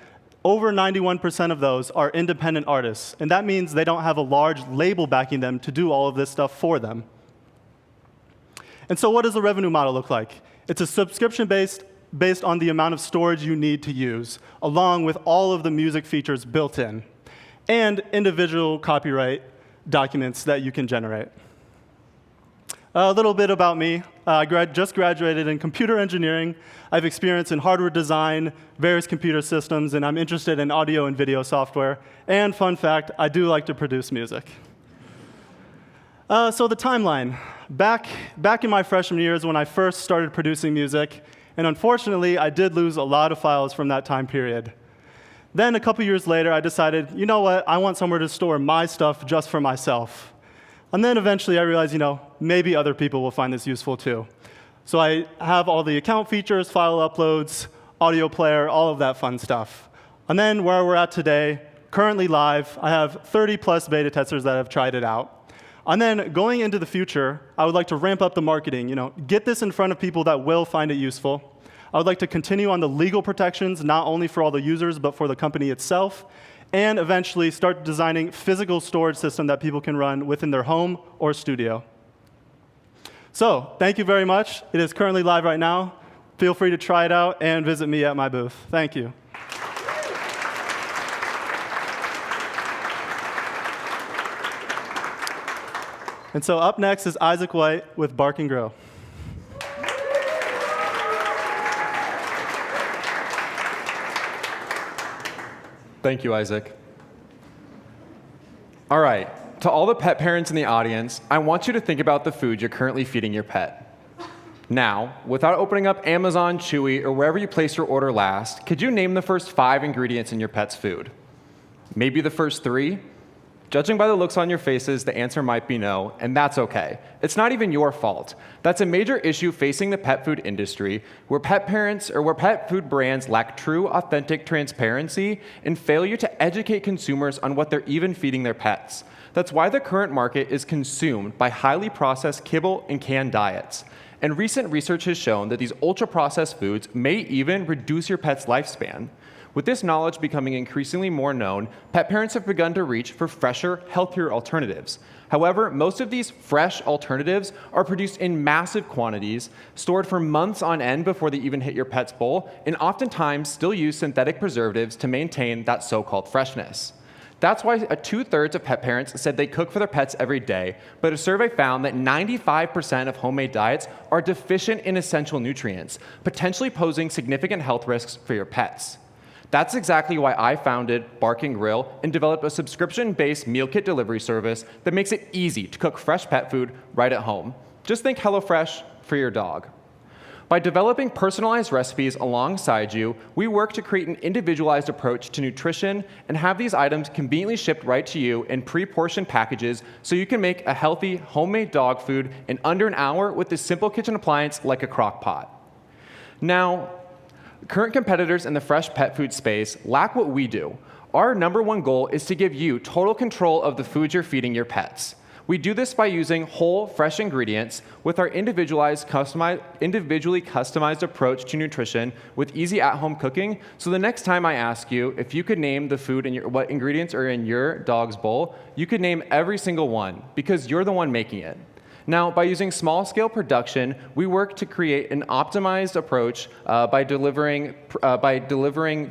over 91% of those are independent artists. And that means they don't have a large label backing them to do all of this stuff for them. And so what does the revenue model look like? It's a subscription based on the amount of storage you need to use, along with all of the music features built in, and individual copyright documents that you can generate. A little bit about me. I just graduated in computer engineering. I have experience in hardware design, various computer systems, and I'm interested in audio and video software. And fun fact, I do like to produce music. So the timeline. Back in my freshman years when I first started producing music, and unfortunately, I did lose a lot of files from that time period. Then a couple years later, I decided, you know what, I want somewhere to store my stuff just for myself. And then eventually I realized, maybe other people will find this useful too. So I have all the account features, file uploads, audio player, all of that fun stuff. And then where we're at today, currently live, I have 30+ beta testers that have tried it out. And then going into the future, I would like to ramp up the marketing, get this in front of people that will find it useful. I would like to continue on the legal protections, not only for all the users, but for the company itself, and eventually start designing physical storage system that people can run within their home or studio. So, thank you very much. It is currently live right now. Feel free to try it out and visit me at my booth. Thank you. And so up next is Isaac White with Bark and Grow. Thank you, Isaac. All right, to all the pet parents in the audience, I want you to think about the food you're currently feeding your pet. Now, without opening up Amazon, Chewy, or wherever you place your order last, could you name the first 5 ingredients in your pet's food? Maybe the first 3? Judging by the looks on your faces, the answer might be no, and that's okay. It's not even your fault. That's a major issue facing the pet food industry, where pet parents or where pet food brands lack true, authentic transparency and failure to educate consumers on what they're even feeding their pets. That's why the current market is consumed by highly processed kibble and canned diets. And recent research has shown that these ultra-processed foods may even reduce your pet's lifespan. With this knowledge becoming increasingly more known, pet parents have begun to reach for fresher, healthier alternatives. However, most of these fresh alternatives are produced in massive quantities, stored for months on end before they even hit your pet's bowl, and oftentimes still use synthetic preservatives to maintain that so-called freshness. That's why 2/3 of pet parents said they cook for their pets every day, but a survey found that 95% of homemade diets are deficient in essential nutrients, potentially posing significant health risks for your pets. That's exactly why I founded Bark & Grill and developed a subscription-based meal kit delivery service that makes it easy to cook fresh pet food right at home. Just think HelloFresh for your dog. By developing personalized recipes alongside you, we work to create an individualized approach to nutrition and have these items conveniently shipped right to you in pre-portioned packages so you can make a healthy homemade dog food in under an hour with this simple kitchen appliance like a crock pot. Now, current competitors in the fresh pet food space lack what we do. Our number 1 goal is to give you total control of the food you're feeding your pets. We do this by using whole, fresh ingredients with our individually customized approach to nutrition with easy at-home cooking. So the next time I ask you if you could name the food and what ingredients are in your dog's bowl, you could name every single one because you're the one making it. Now, by using small-scale production, we work to create an optimized approach by delivering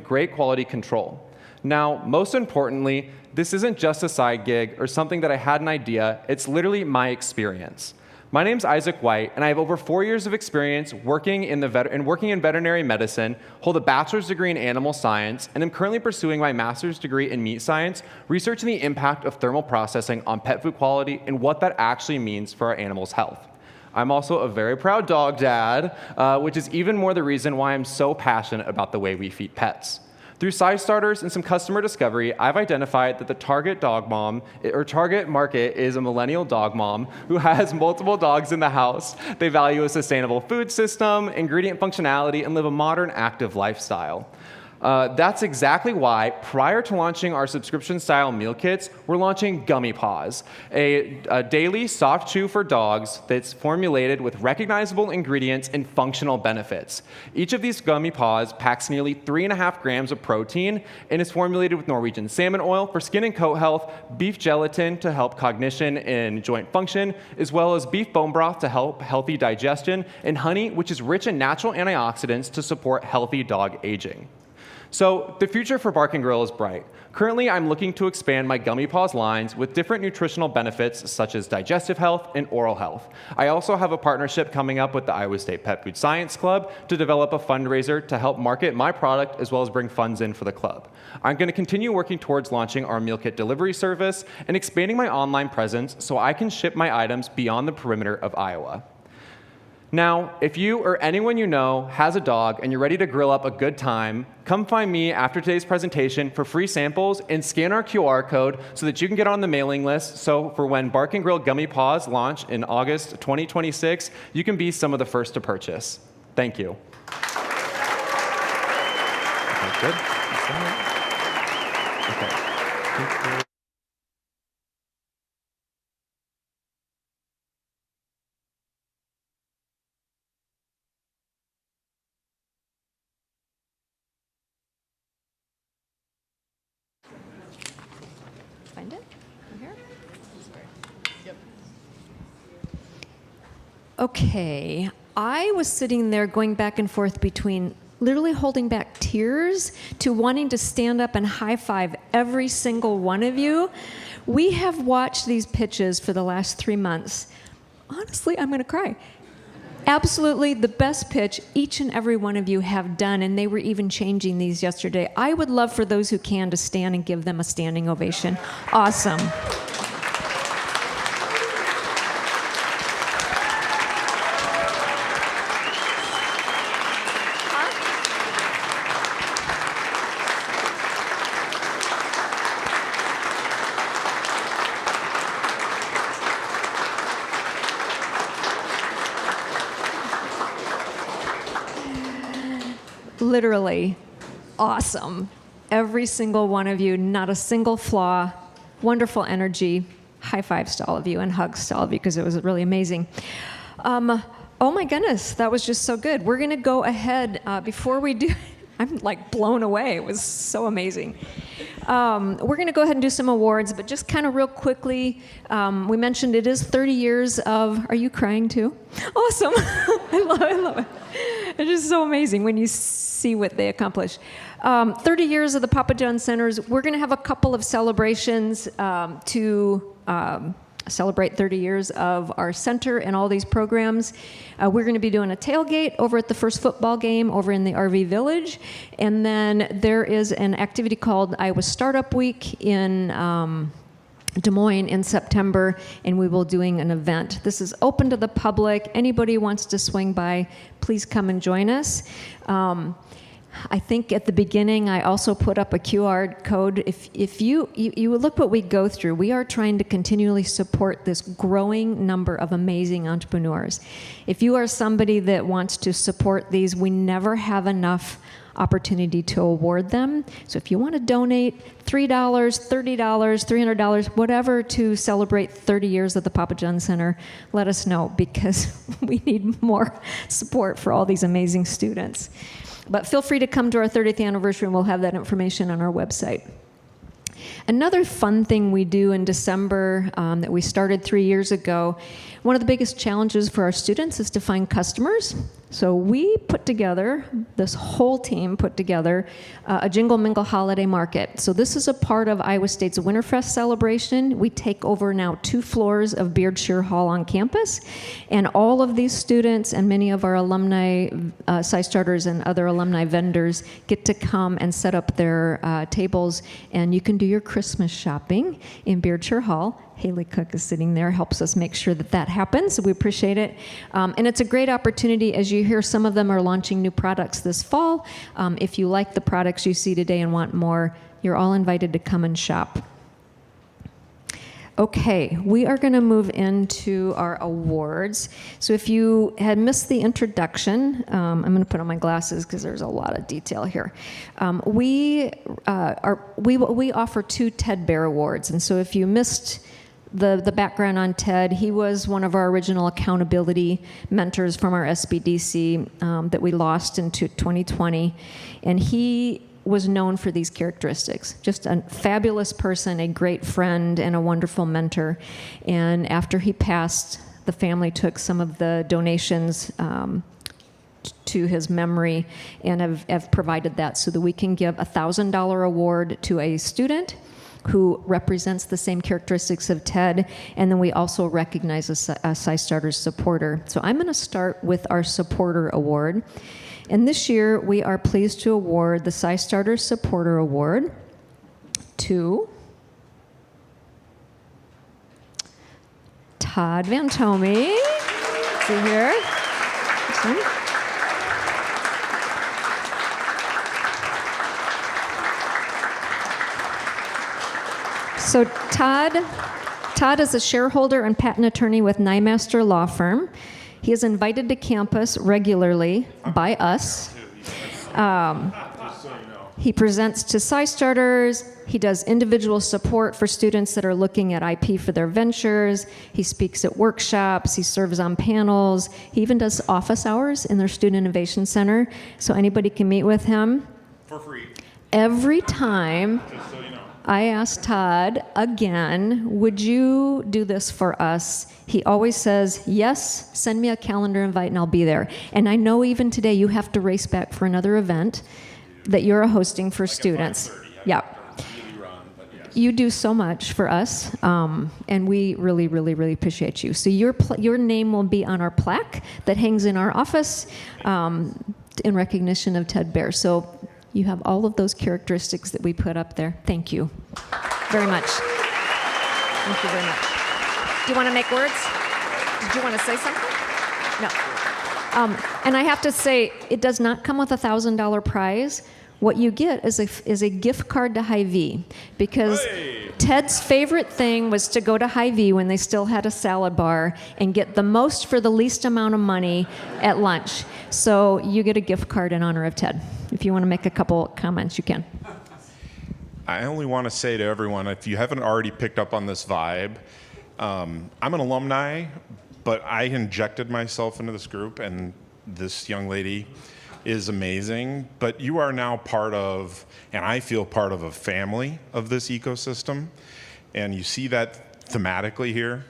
great quality control. Now, most importantly, this isn't just a side gig or something that I had an idea, it's literally my experience. My name's Isaac White, and I have over 4 years of experience working in veterinary medicine, hold a bachelor's degree in animal science, and am currently pursuing my master's degree in meat science, researching the impact of thermal processing on pet food quality and what that actually means for our animals' health. I'm also a very proud dog dad, which is even more the reason why I'm so passionate about the way we feed pets. Through SciStarters and some customer discovery, I've identified that the target market is a millennial dog mom who has multiple dogs in the house. They value a sustainable food system, ingredient functionality, and live a modern, active lifestyle. That's exactly why, prior to launching our subscription-style meal kits, we're launching Gummy Paws, a daily soft chew for dogs that's formulated with recognizable ingredients and functional benefits. Each of these Gummy Paws packs nearly 3.5 grams of protein and is formulated with Norwegian salmon oil for skin and coat health, beef gelatin to help cognition and joint function, as well as beef bone broth to help healthy digestion, and honey, which is rich in natural antioxidants to support healthy dog aging. So the future for Bark & Grill is bright. Currently, I'm looking to expand my Gummy Paws lines with different nutritional benefits such as digestive health and oral health. I also have a partnership coming up with the Iowa State Pet Food Science Club to develop a fundraiser to help market my product as well as bring funds in for the club. I'm going to continue working towards launching our meal kit delivery service and expanding my online presence so I can ship my items beyond the perimeter of Iowa. Now, if you or anyone you know has a dog and you're ready to grill up a good time, come find me after today's presentation for free samples and scan our QR code so that you can get on the mailing list. So for when Bark & Grill Gummy Paws launch in August 2026, you can be some of the first to purchase. Thank you. Okay, good. Okay. Find it? Over here? Okay, I was sitting there going back and forth between literally holding back tears to wanting to stand up and high five every single one of you. We have watched these pitches for the last 3 months. Honestly, I'm going to cry. Absolutely the best pitch each and every one of you have done, and they were even changing these yesterday. I would love for those who can to stand and give them a standing ovation. Awesome. literally awesome. Every single one of you, not a single flaw, wonderful energy. High fives to all of you and hugs to all of you because it was really amazing. Oh my goodness, that was just so good. We're going to go ahead before we do. I'm like blown away. It was so amazing. We're going to go ahead and do some awards, but just kind of real quickly, we mentioned it is 30 years of. Are you crying too? Awesome. I love it. It's just so amazing when you see what they accomplish. 30 years of the Papa John Centers. We're going to have a couple of celebrations to celebrate 30 years of our center and all these programs. We're going to be doing a tailgate over at the first football game over in the RV Village. And then there is an activity called Iowa Startup Week in Des Moines in September, and we will be doing an event. This is open to the public. Anybody who wants to swing by, please come and join us. I think at the beginning I also put up a QR code. If you look what we go through, we are trying to continually support this growing number of amazing entrepreneurs. If you are somebody that wants to support these, we never have enough opportunity to award them. So if you want to donate $3, $30, $300, whatever to celebrate 30 years of the Papa John Center, let us know because we need more support for all these amazing students. But feel free to come to our 30th anniversary and we'll have that information on our website. Another fun thing we do in December that we started 3 years ago, one of the biggest challenges for our students is to find customers. So we put together, this whole team put together a Jingle Mingle Holiday Market. So this is a part of Iowa State's Winterfest celebration. We take over now 2 floors of Beard Shear Hall on campus. And all of these students and many of our alumni, SciStarters and other alumni vendors get to come and set up their tables. And you can do your Christmas shopping in Beard Shear Hall. Haley Cook is sitting there, helps us make sure that that happens. So we appreciate it. And it's a great opportunity. As you hear, some of them are launching new products this fall. If you like the products you see today and want more, you're all invited to come and shop. Okay, we are going to move into our awards. So if you had missed the introduction, I'm going to put on my glasses because there's a lot of detail here. We offer 2 Ted Bear Awards, and so if you missed the background on Ted, he was one of our original accountability mentors from our SBDC that we lost in 2020, and he was known for these characteristics. Just a fabulous person, a great friend, and a wonderful mentor. And after he passed, the family took some of the donations to his memory and have provided that so that we can give a $1,000 award to a student who represents the same characteristics of Ted, and then we also recognize a SciStarters supporter. So I'm going to start with our supporter award. And this year, we are pleased to award the SciStarters Supporter Award to Todd Van Tomey. Is he here? So Todd is a shareholder and patent attorney with Nyemaster Law Firm. He is invited to campus regularly by us. He presents to SciStarters. He does individual support for students that are looking at IP for their ventures. He speaks at workshops. He serves on panels. He even does office hours in their Student Innovation Center, so anybody can meet with him. For free. Every time I ask Todd again, would you do this for us? He always says, yes, send me a calendar invite and I'll be there. And I know even today you have to race back for another event that you're hosting for students. Yeah. You do so much for us, and we really, really, really appreciate you. So your name will be on our plaque that hangs in our office in recognition of Ted Bear. So you have all of those characteristics that we put up there. Thank you very much. Thank you very much. Do you want to make words? Did you want to say something? No. And I have to say, it does not come with a $1,000 prize. What you get is a gift card to Hy-Vee, because Ted's favorite thing was to go to Hy-Vee when they still had a salad bar and get the most for the least amount of money at lunch. So you get a gift card in honor of Ted. If you want to make a couple comments, you can. I only want to say to everyone, if you haven't already picked up on this vibe, I'm an alumni, but I injected myself into this group, and this young lady is amazing. But you are now part of, and I feel part of, a family of this ecosystem. And you see that thematically here.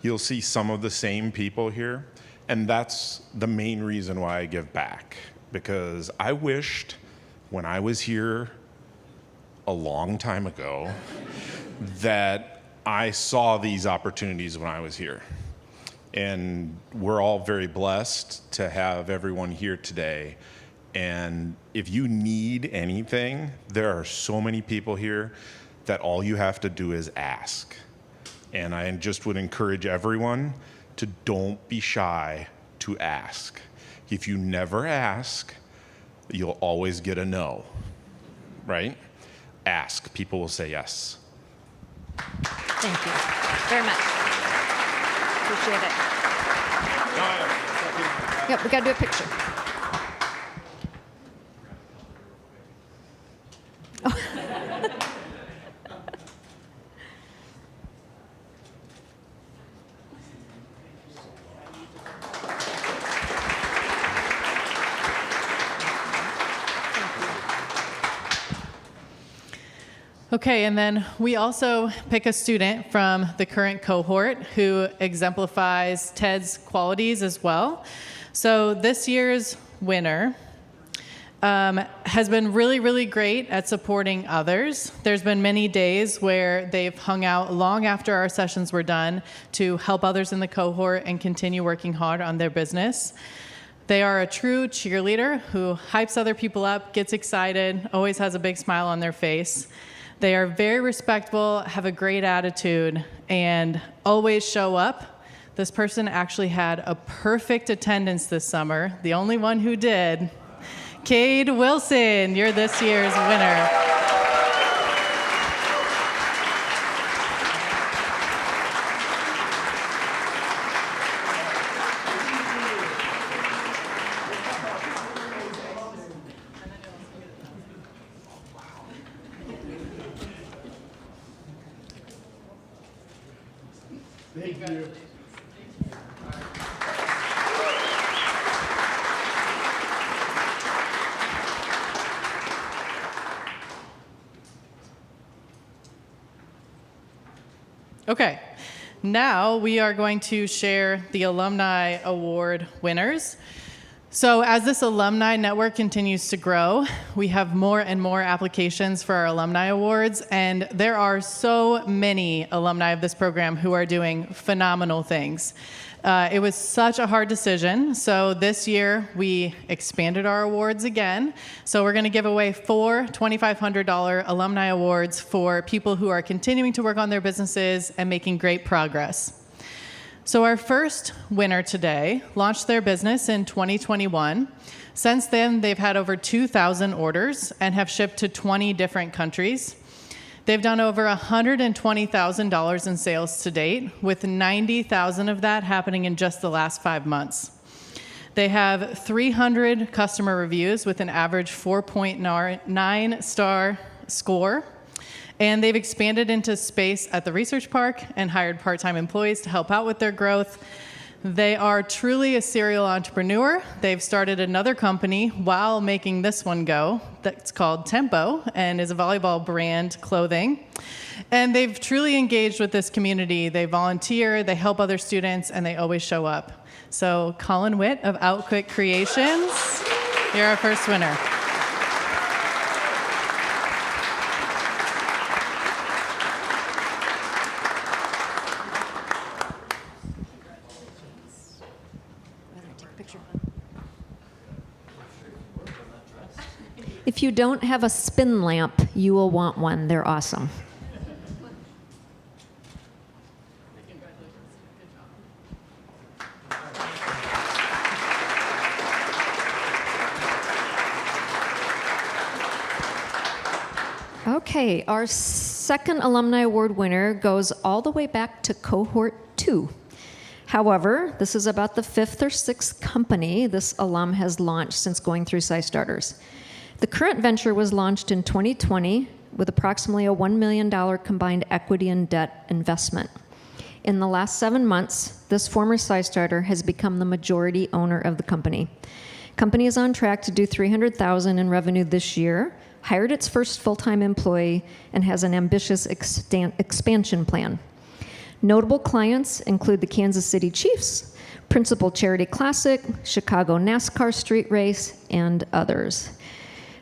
You'll see some of the same people here. And that's the main reason why I give back. Because I wished when I was here a long time ago that I saw these opportunities when I was here. And we're all very blessed to have everyone here today. And if you need anything, there are so many people here that all you have to do is ask. And I just would encourage everyone to don't be shy to ask. If you never ask, you'll always get a no, right? Ask. People will say yes. Thank you very much. Appreciate it. Yep, we got to do a picture. Okay, and then we also pick a student from the current cohort who exemplifies Ted's qualities as well. So this year's winner has been really, really great at supporting others. There's been many days where they've hung out long after our sessions were done to help others in the cohort and continue working hard on their business. They are a true cheerleader who hypes other people up, gets excited, always has a big smile on their face. They are very respectful, have a great attitude, and always show up. This person actually had a perfect attendance this summer, the only one who did. Cade Wilson, you're this year's winner. Thank you. Okay, now we are going to share the Alumni Award winners. So as this alumni network continues to grow, we have more and more applications for our alumni awards, and there are so many alumni of this program who are doing phenomenal things. It was such a hard decision, so this year we expanded our awards again. So we're going to give away 4 $2,500 alumni awards for people who are continuing to work on their businesses and making great progress. So our first winner today launched their business in 2021. Since then, they've had over 2,000 orders and have shipped to 20 different countries. They've done over $120,000 in sales to date, with 90,000 of that happening in just the last 5 months. They have 300 customer reviews with an average 4.9 star score. And they've expanded into space at the research park and hired part-time employees to help out with their growth. They are truly a serial entrepreneur. They've started another company while making this one go that's called Tempo and is a volleyball brand clothing. And they've truly engaged with this community. They volunteer, they help other students, and they always show up. So Colin Witt of Outquick Creations, you're our first winner. If you don't have a spin lamp, you will want one. They're awesome. Okay, our second Alumni Award winner goes all the way back to cohort 2. However, this is about the 5th or 6th company this alum has launched since going through SciStarters. The current venture was launched in 2020 with approximately a $1 million combined equity and debt investment. In the last 7 months, this former SciStarter has become the majority owner of the company. Company is on track to do $300,000 in revenue this year, hired its first full-time employee, and has an ambitious expansion plan. Notable clients include the Kansas City Chiefs, Principal Charity Classic, Chicago NASCAR Street Race, and others.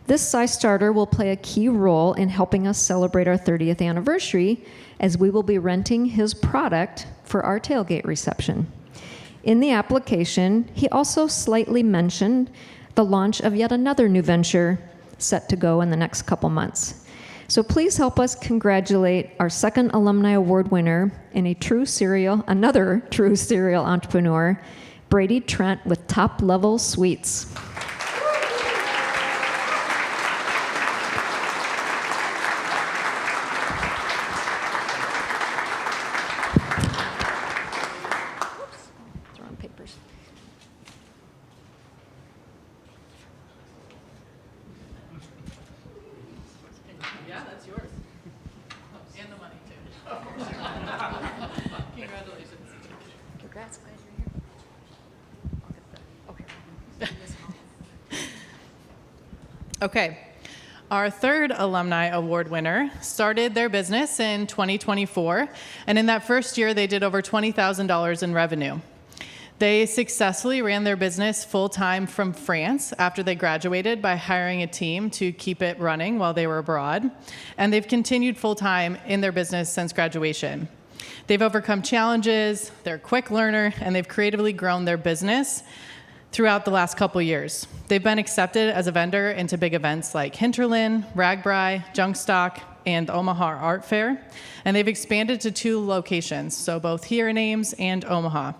This SciStarter will play a key role in helping us celebrate our 30th anniversary, as we will be renting his product for our tailgate reception. In the application, he also slightly mentioned the launch of yet another new venture set to go in the next couple months. So please help us congratulate our second Alumni Award winner and another true serial entrepreneur, Brady Trent with Top Level Sweets. Yeah, that's yours. And the money, too. Congratulations. Congrats, glad you're here. Okay. Our third Alumni Award winner started their business in 2024, and in that first year, they did over $20,000 in revenue. They successfully ran their business full-time from France after they graduated by hiring a team to keep it running while they were abroad, and they've continued full-time in their business since graduation. They've overcome challenges, they're a quick learner, and they've creatively grown their business throughout the last couple years. They've been accepted as a vendor into big events like Hinterland, RAGBRAI, Junkstock, and Omaha Art Fair, and they've expanded to 2 locations, so both here in Ames and Omaha.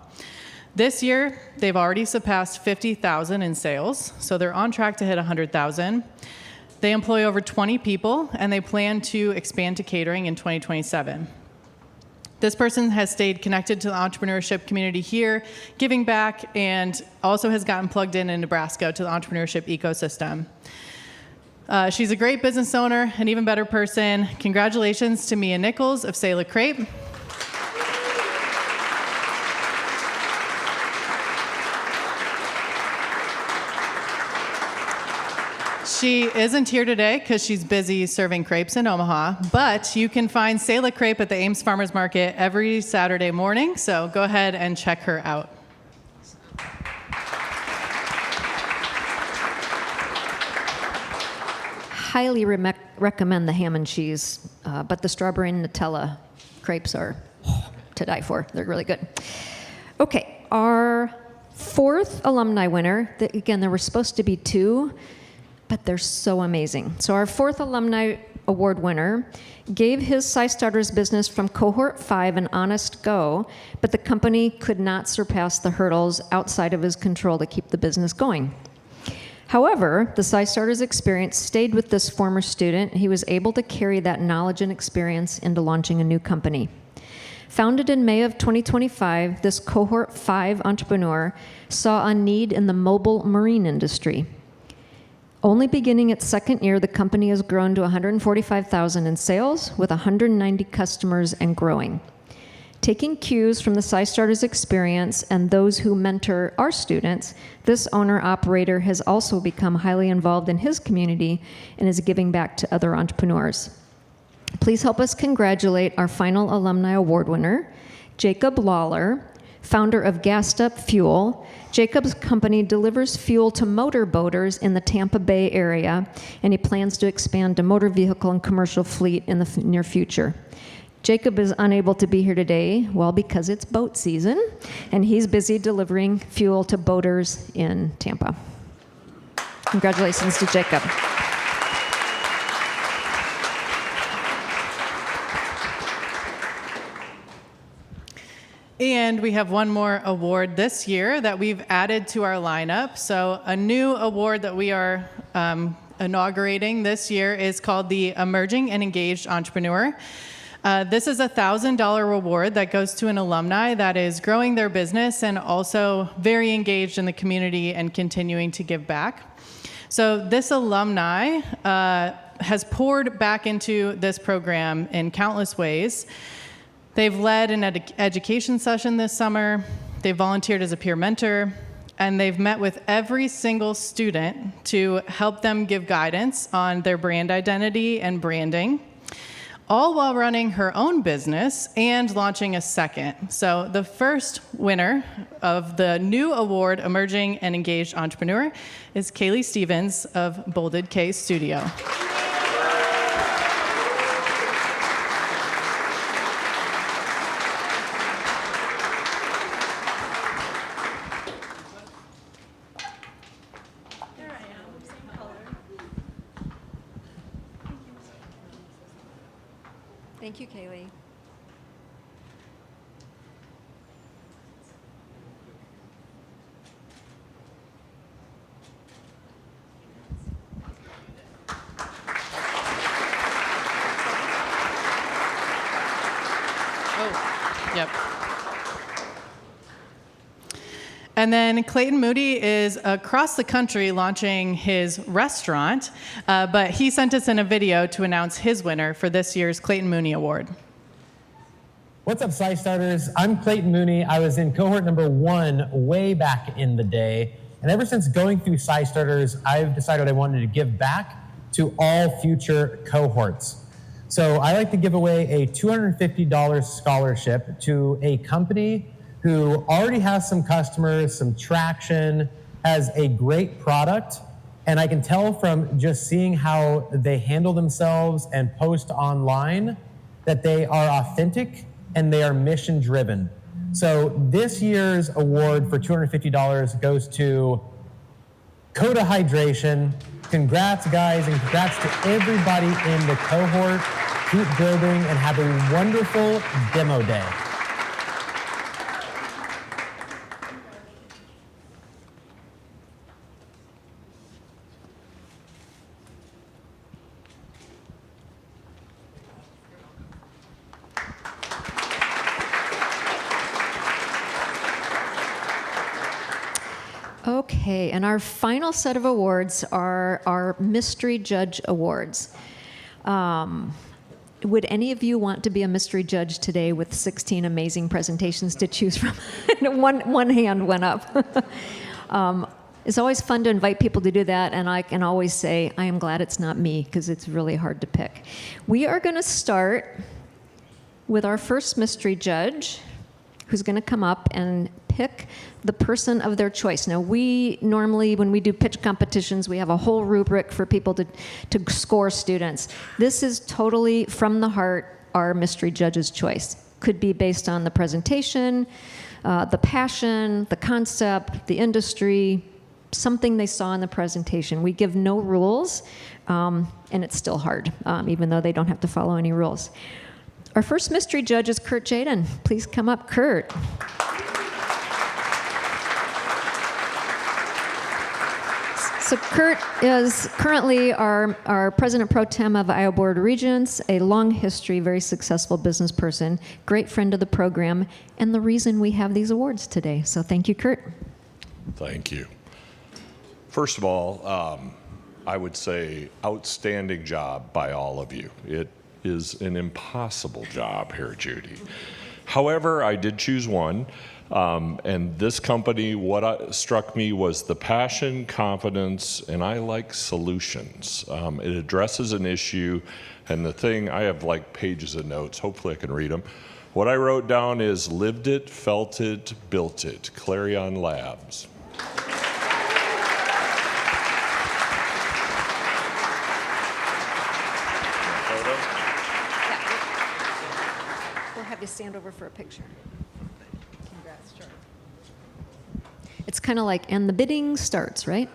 This year, they've already surpassed $50,000 in sales, so they're on track to hit $100,000. They employ over 20 people, and they plan to expand to catering in 2027. This person has stayed connected to the entrepreneurship community here, giving back, and also has gotten plugged in Nebraska to the entrepreneurship ecosystem. She's a great business owner, an even better person. Congratulations to Mia Nichols of C'est La Crepe. She isn't here today because she's busy serving crepes in Omaha, but you can find C'est La Crepe at the Ames Farmers Market every Saturday morning, so go ahead and check her out. Highly recommend the ham and cheese, but the strawberry and Nutella crepes are to die for. They're really good. Okay, our fourth alumni winner, again, there were supposed to be 2, but they're so amazing. So our fourth Alumni Award winner gave his SciStarters business from cohort 5 an honest go, but the company could not surpass the hurdles outside of his control to keep the business going. However, the SciStarters experience stayed with this former student. He was able to carry that knowledge and experience into launching a new company. Founded in May of 2025, this cohort 5 entrepreneur saw a need in the mobile marine industry. Only beginning its second year, the company has grown to $145,000 in sales with 190 customers and growing. Taking cues from the SciStarters experience and those who mentor our students, this owner-operator has also become highly involved in his community and is giving back to other entrepreneurs. Please help us congratulate our final Alumni Award winner, Jacob Lawler, founder of Gassed Up Fuel. Jacob's company delivers fuel to motorboaters in the Tampa Bay area, and he plans to expand to motor vehicle and commercial fleet in the near future. Jacob is unable to be here today, well, because it's boat season, and he's busy delivering fuel to boaters in Tampa. Congratulations to Jacob. And we have one more award this year that we've added to our lineup. So a new award that we are inaugurating this year is called the Emerging and Engaged Entrepreneur. This is a $1,000 reward that goes to an alumni that is growing their business and also very engaged in the community and continuing to give back. So this alumni has poured back into this program in countless ways. They've led an education session this summer, they've volunteered as a peer mentor, and they've met with every single student to help them give guidance on their brand identity and branding, all while running her own business and launching a second. So the first winner of the new award, Emerging and Engaged Entrepreneur, is Kaylee Stevens of Bolded K Studio. Thank you, Kaylee. Oh, yep. And then Clayton Moody is across the country launching his restaurant, but he sent us in a video to announce his winner for this year's Clayton Mooney Award. What's up, SciStarters? I'm Clayton Mooney. I was in cohort number 1 way back in the day. And ever since going through SciStarters, I've decided I wanted to give back to all future cohorts. So I like to give away a $250 scholarship to a company who already has some customers, some traction, has a great product, and I can tell from just seeing how they handle themselves and post online that they are authentic and they are mission driven. So this year's award for $250 goes to Coda Hydration. Congrats, guys, and congrats to everybody in the cohort. Keep building and have a wonderful demo day. Okay, and our final set of awards are our Mystery Judge Awards. Would any of you want to be a mystery judge today with 16 amazing presentations to choose from? one hand went up. It's always fun to invite people to do that, and I can always say, I am glad it's not me, because it's really hard to pick. We are going to start with our first mystery judge, who's going to come up and pick the person of their choice. Now, we normally, when we do pitch competitions, we have a whole rubric for people to score students. This is totally from the heart, our mystery judge's choice. Could be based on the presentation, the passion, the concept, the industry, something they saw in the presentation. We give no rules, and it's still hard, even though they don't have to follow any rules. Our first mystery judge is Kurt Jaden. Please come up, Kurt. So Kurt is currently our President Pro Tem of Iowa Board of Regents, a long history, very successful business person, great friend of the program, and the reason we have these awards today. So thank you, Kurt. Thank you. First of all, I would say outstanding job by all of you. It is an impossible job here, Judy. However, I did choose one. And this company, what struck me was the passion, confidence, and I like solutions. It addresses an issue, and the thing, I have like pages of notes, hopefully I can read them. What I wrote down is lived it, felt it, built it, Clarion Labs. We'll have you stand over for a picture. Congrats, Charlie. It's kind of like, and the bidding starts, right?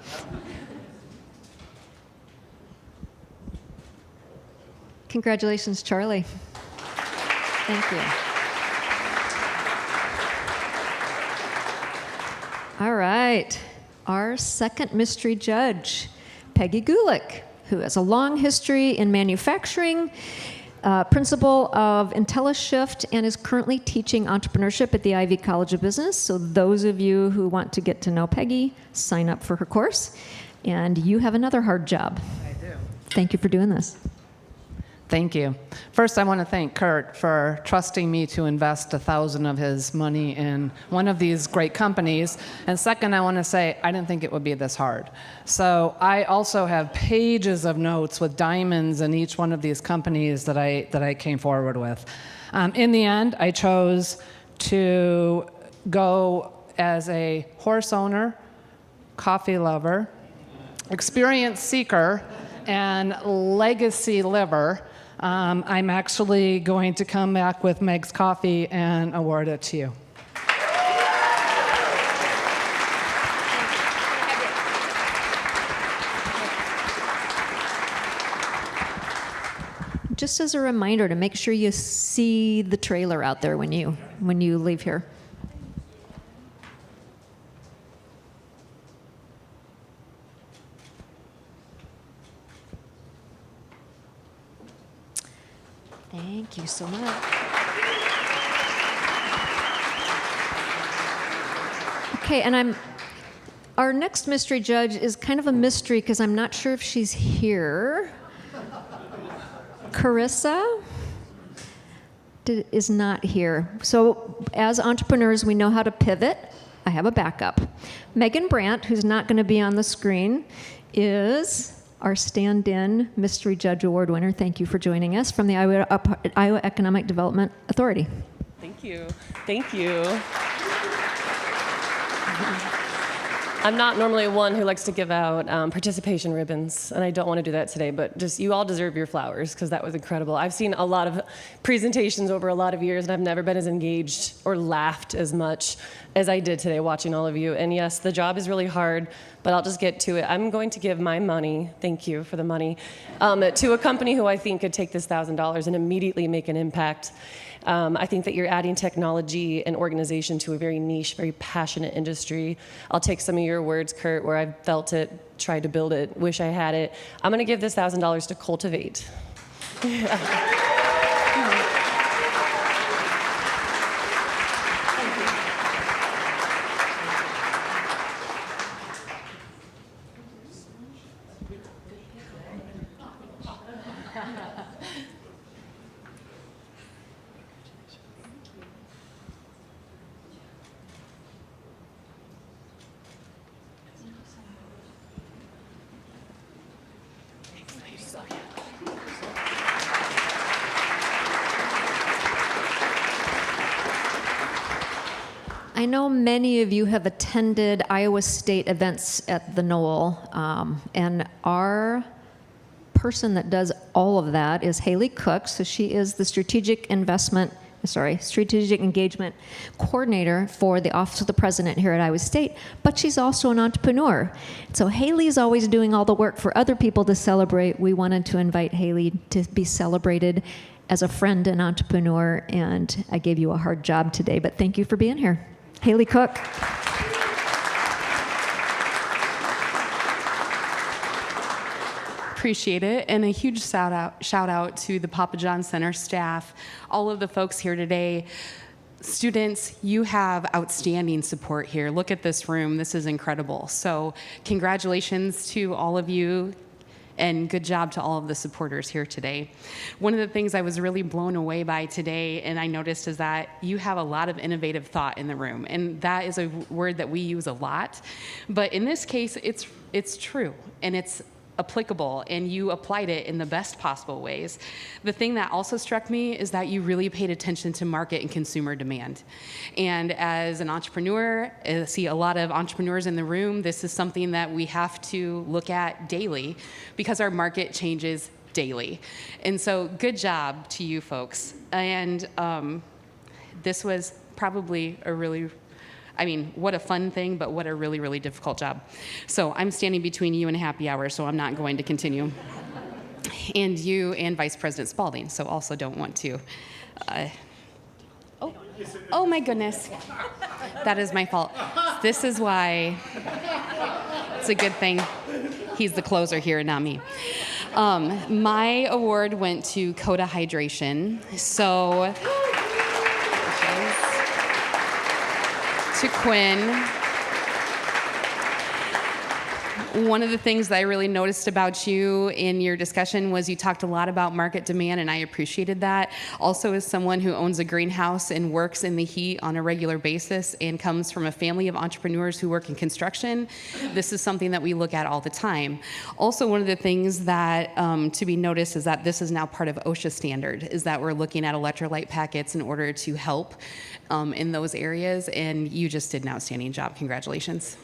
Congratulations, Charlie. Thank you. All right, our second mystery judge, Peggy Gulick. who has a long history in manufacturing, principal of IntelliShift, and is currently teaching entrepreneurship at the Ivy College of Business. So those of you who want to get to know Peggy, sign up for her course. And you have another hard job. I do. Thank you for doing this. Thank you. First, I want to thank Kurt for trusting me to invest $1,000 of his money in one of these great companies. And second, I want to say I didn't think it would be this hard. So I also have pages of notes with diamonds in each one of these companies that I came forward with. In the end, I chose to go as a horse owner, coffee lover, experience seeker, and legacy liver. I'm actually going to come back with Meg's Coffee and award it to you. Just as a reminder to make sure you see the trailer out there when you leave here. Thank you so much. Okay, and our next mystery judge is kind of a mystery because I'm not sure if she's here. Carissa is not here. So as entrepreneurs, we know how to pivot. I have a backup. Megan Brandt, who's not going to be on the screen, is our stand-in Mystery Judge Award winner. Thank you for joining us from the Iowa Economic Development Authority. Thank you. Thank you. I'm not normally one who likes to give out participation ribbons, and I don't want to do that today, but just you all deserve your flowers because that was incredible. I've seen a lot of presentations over a lot of years, and I've never been as engaged or laughed as much as I did today watching all of you. And yes, the job is really hard, but I'll just get to it. I'm going to give my money, thank you for the money, to a company who I think could take this $1,000 and immediately make an impact. I think that you're adding technology and organization to a very niche, very passionate industry. I'll take some of your words, Kurt, where I've felt it, tried to build it, wish I had it. I'm going to give this $1,000 to Cultivate. I know many of you have attended Iowa State events at the Knoll, and our person that does all of that is Haley Cook. So she is the strategic engagement coordinator for the Office of the President here at Iowa State, but she's also an entrepreneur. So Haley's always doing all the work for other people to celebrate. We wanted to invite Haley to be celebrated as a friend and entrepreneur, and I gave you a hard job today, but thank you for being here. Haley Cook. Appreciate it, and a huge shout out to the Papa John Center staff, all of the folks here today. Students, you have outstanding support here. Look at this room. This is incredible. So congratulations to all of you, and good job to all of the supporters here today. One of the things I was really blown away by today, and I noticed, is that you have a lot of innovative thought in the room, and that is a word that we use a lot. But in this case, it's true, and it's applicable, and you applied it in the best possible ways. The thing that also struck me is that you really paid attention to market and consumer demand. And as an entrepreneur, I see a lot of entrepreneurs in the room, this is something that we have to look at daily because our market changes daily. And so good job to you folks. And this was probably what a fun thing, but what a really, really difficult job. So I'm standing between you and happy hour, so I'm not going to continue. And you and Vice President Spalding, so also don't want to. Oh my goodness. That is my fault. This is why it's a good thing he's the closer here, not me. My award went to Coda Hydration. So, to Quinn. One of the things that I really noticed about you in your discussion was you talked a lot about market demand, and I appreciated that. Also, as someone who owns a greenhouse and works in the heat on a regular basis and comes from a family of entrepreneurs who work in construction, this is something that we look at all the time. Also, one of the things that to be noticed is that this is now part of OSHA standard, is that we're looking at electrolyte packets in order to help in those areas, and you just did an outstanding job. Congratulations.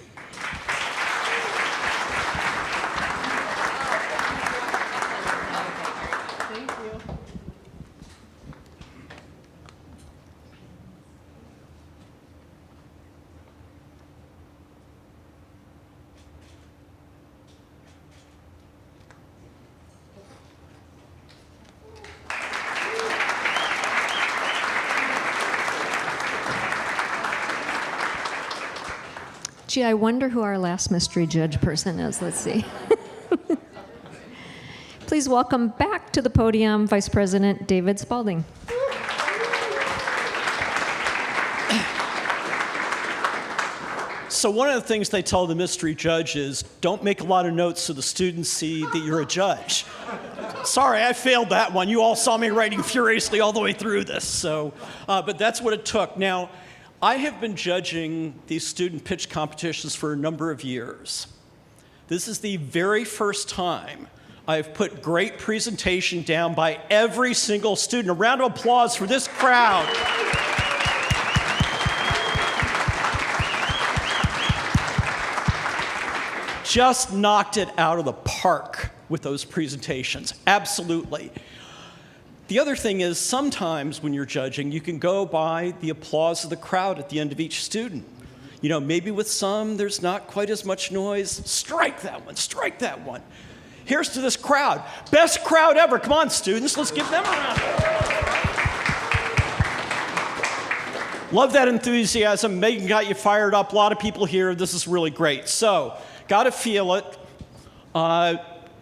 Gee, I wonder who our last mystery judge person is. Let's see. Please welcome back to the podium Vice President David Spalding. So one of the things they tell the mystery judge is, don't make a lot of notes so the students see that you're a judge. Sorry, I failed that one. You all saw me writing furiously all the way through this. So, but that's what it took. Now, I have been judging these student pitch competitions for a number of years. This is the very first time I've put great presentation down by every single student. A round of applause for this crowd. Just knocked it out of the park with those presentations, absolutely. The other thing is, sometimes when you're judging, you can go by the applause of the crowd at the end of each student. You know, maybe with some, there's not quite as much noise. Strike that one, strike that one. Here's to this crowd. Best crowd ever. Come on, students, let's give them a round. Love that enthusiasm. Megan got you fired up. A lot of people here. This is really great. So, gotta feel it.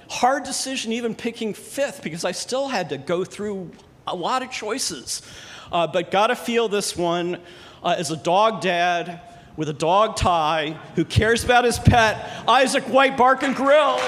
Hard decision even picking fifth, because I still had to go through a lot of choices. But gotta feel this one as a dog dad with a dog tie who cares about his pet, Isaac White Bark and Grill.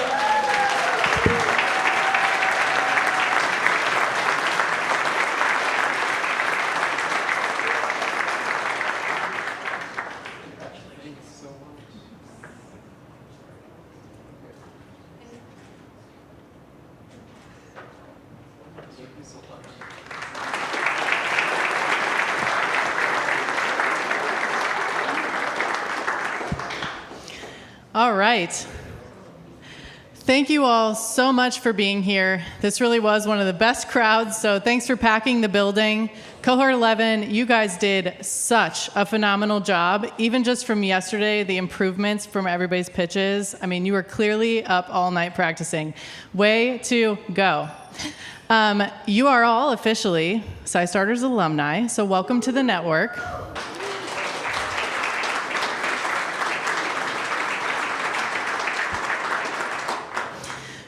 All right. Thank you all so much for being here. This really was one of the best crowds, so thanks for packing the building. Cohort 11, you guys did such a phenomenal job. Even just from yesterday, the improvements from everybody's pitches, I mean, you were clearly up all night practicing. Way to go. You are all officially SciStarters alumni, so welcome to the network.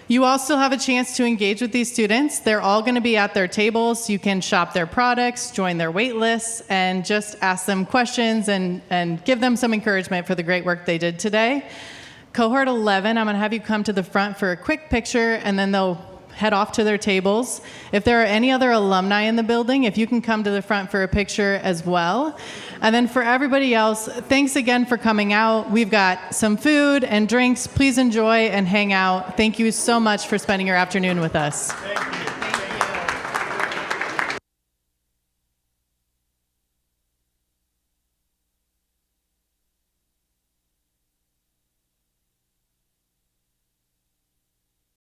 You all still have a chance to engage with these students. They're all going to be at their tables. You can shop their products, join their wait lists, and just ask them questions and give them some encouragement for the great work they did today. Cohort 11, I'm going to have you come to the front for a quick picture, and then they'll head off to their tables. If there are any other alumni in the building, if you can come to the front for a picture as well. And then for everybody else, thanks again for coming out. We've got some food and drinks. Please enjoy and hang out. Thank you so much for spending your afternoon with us. Thank you.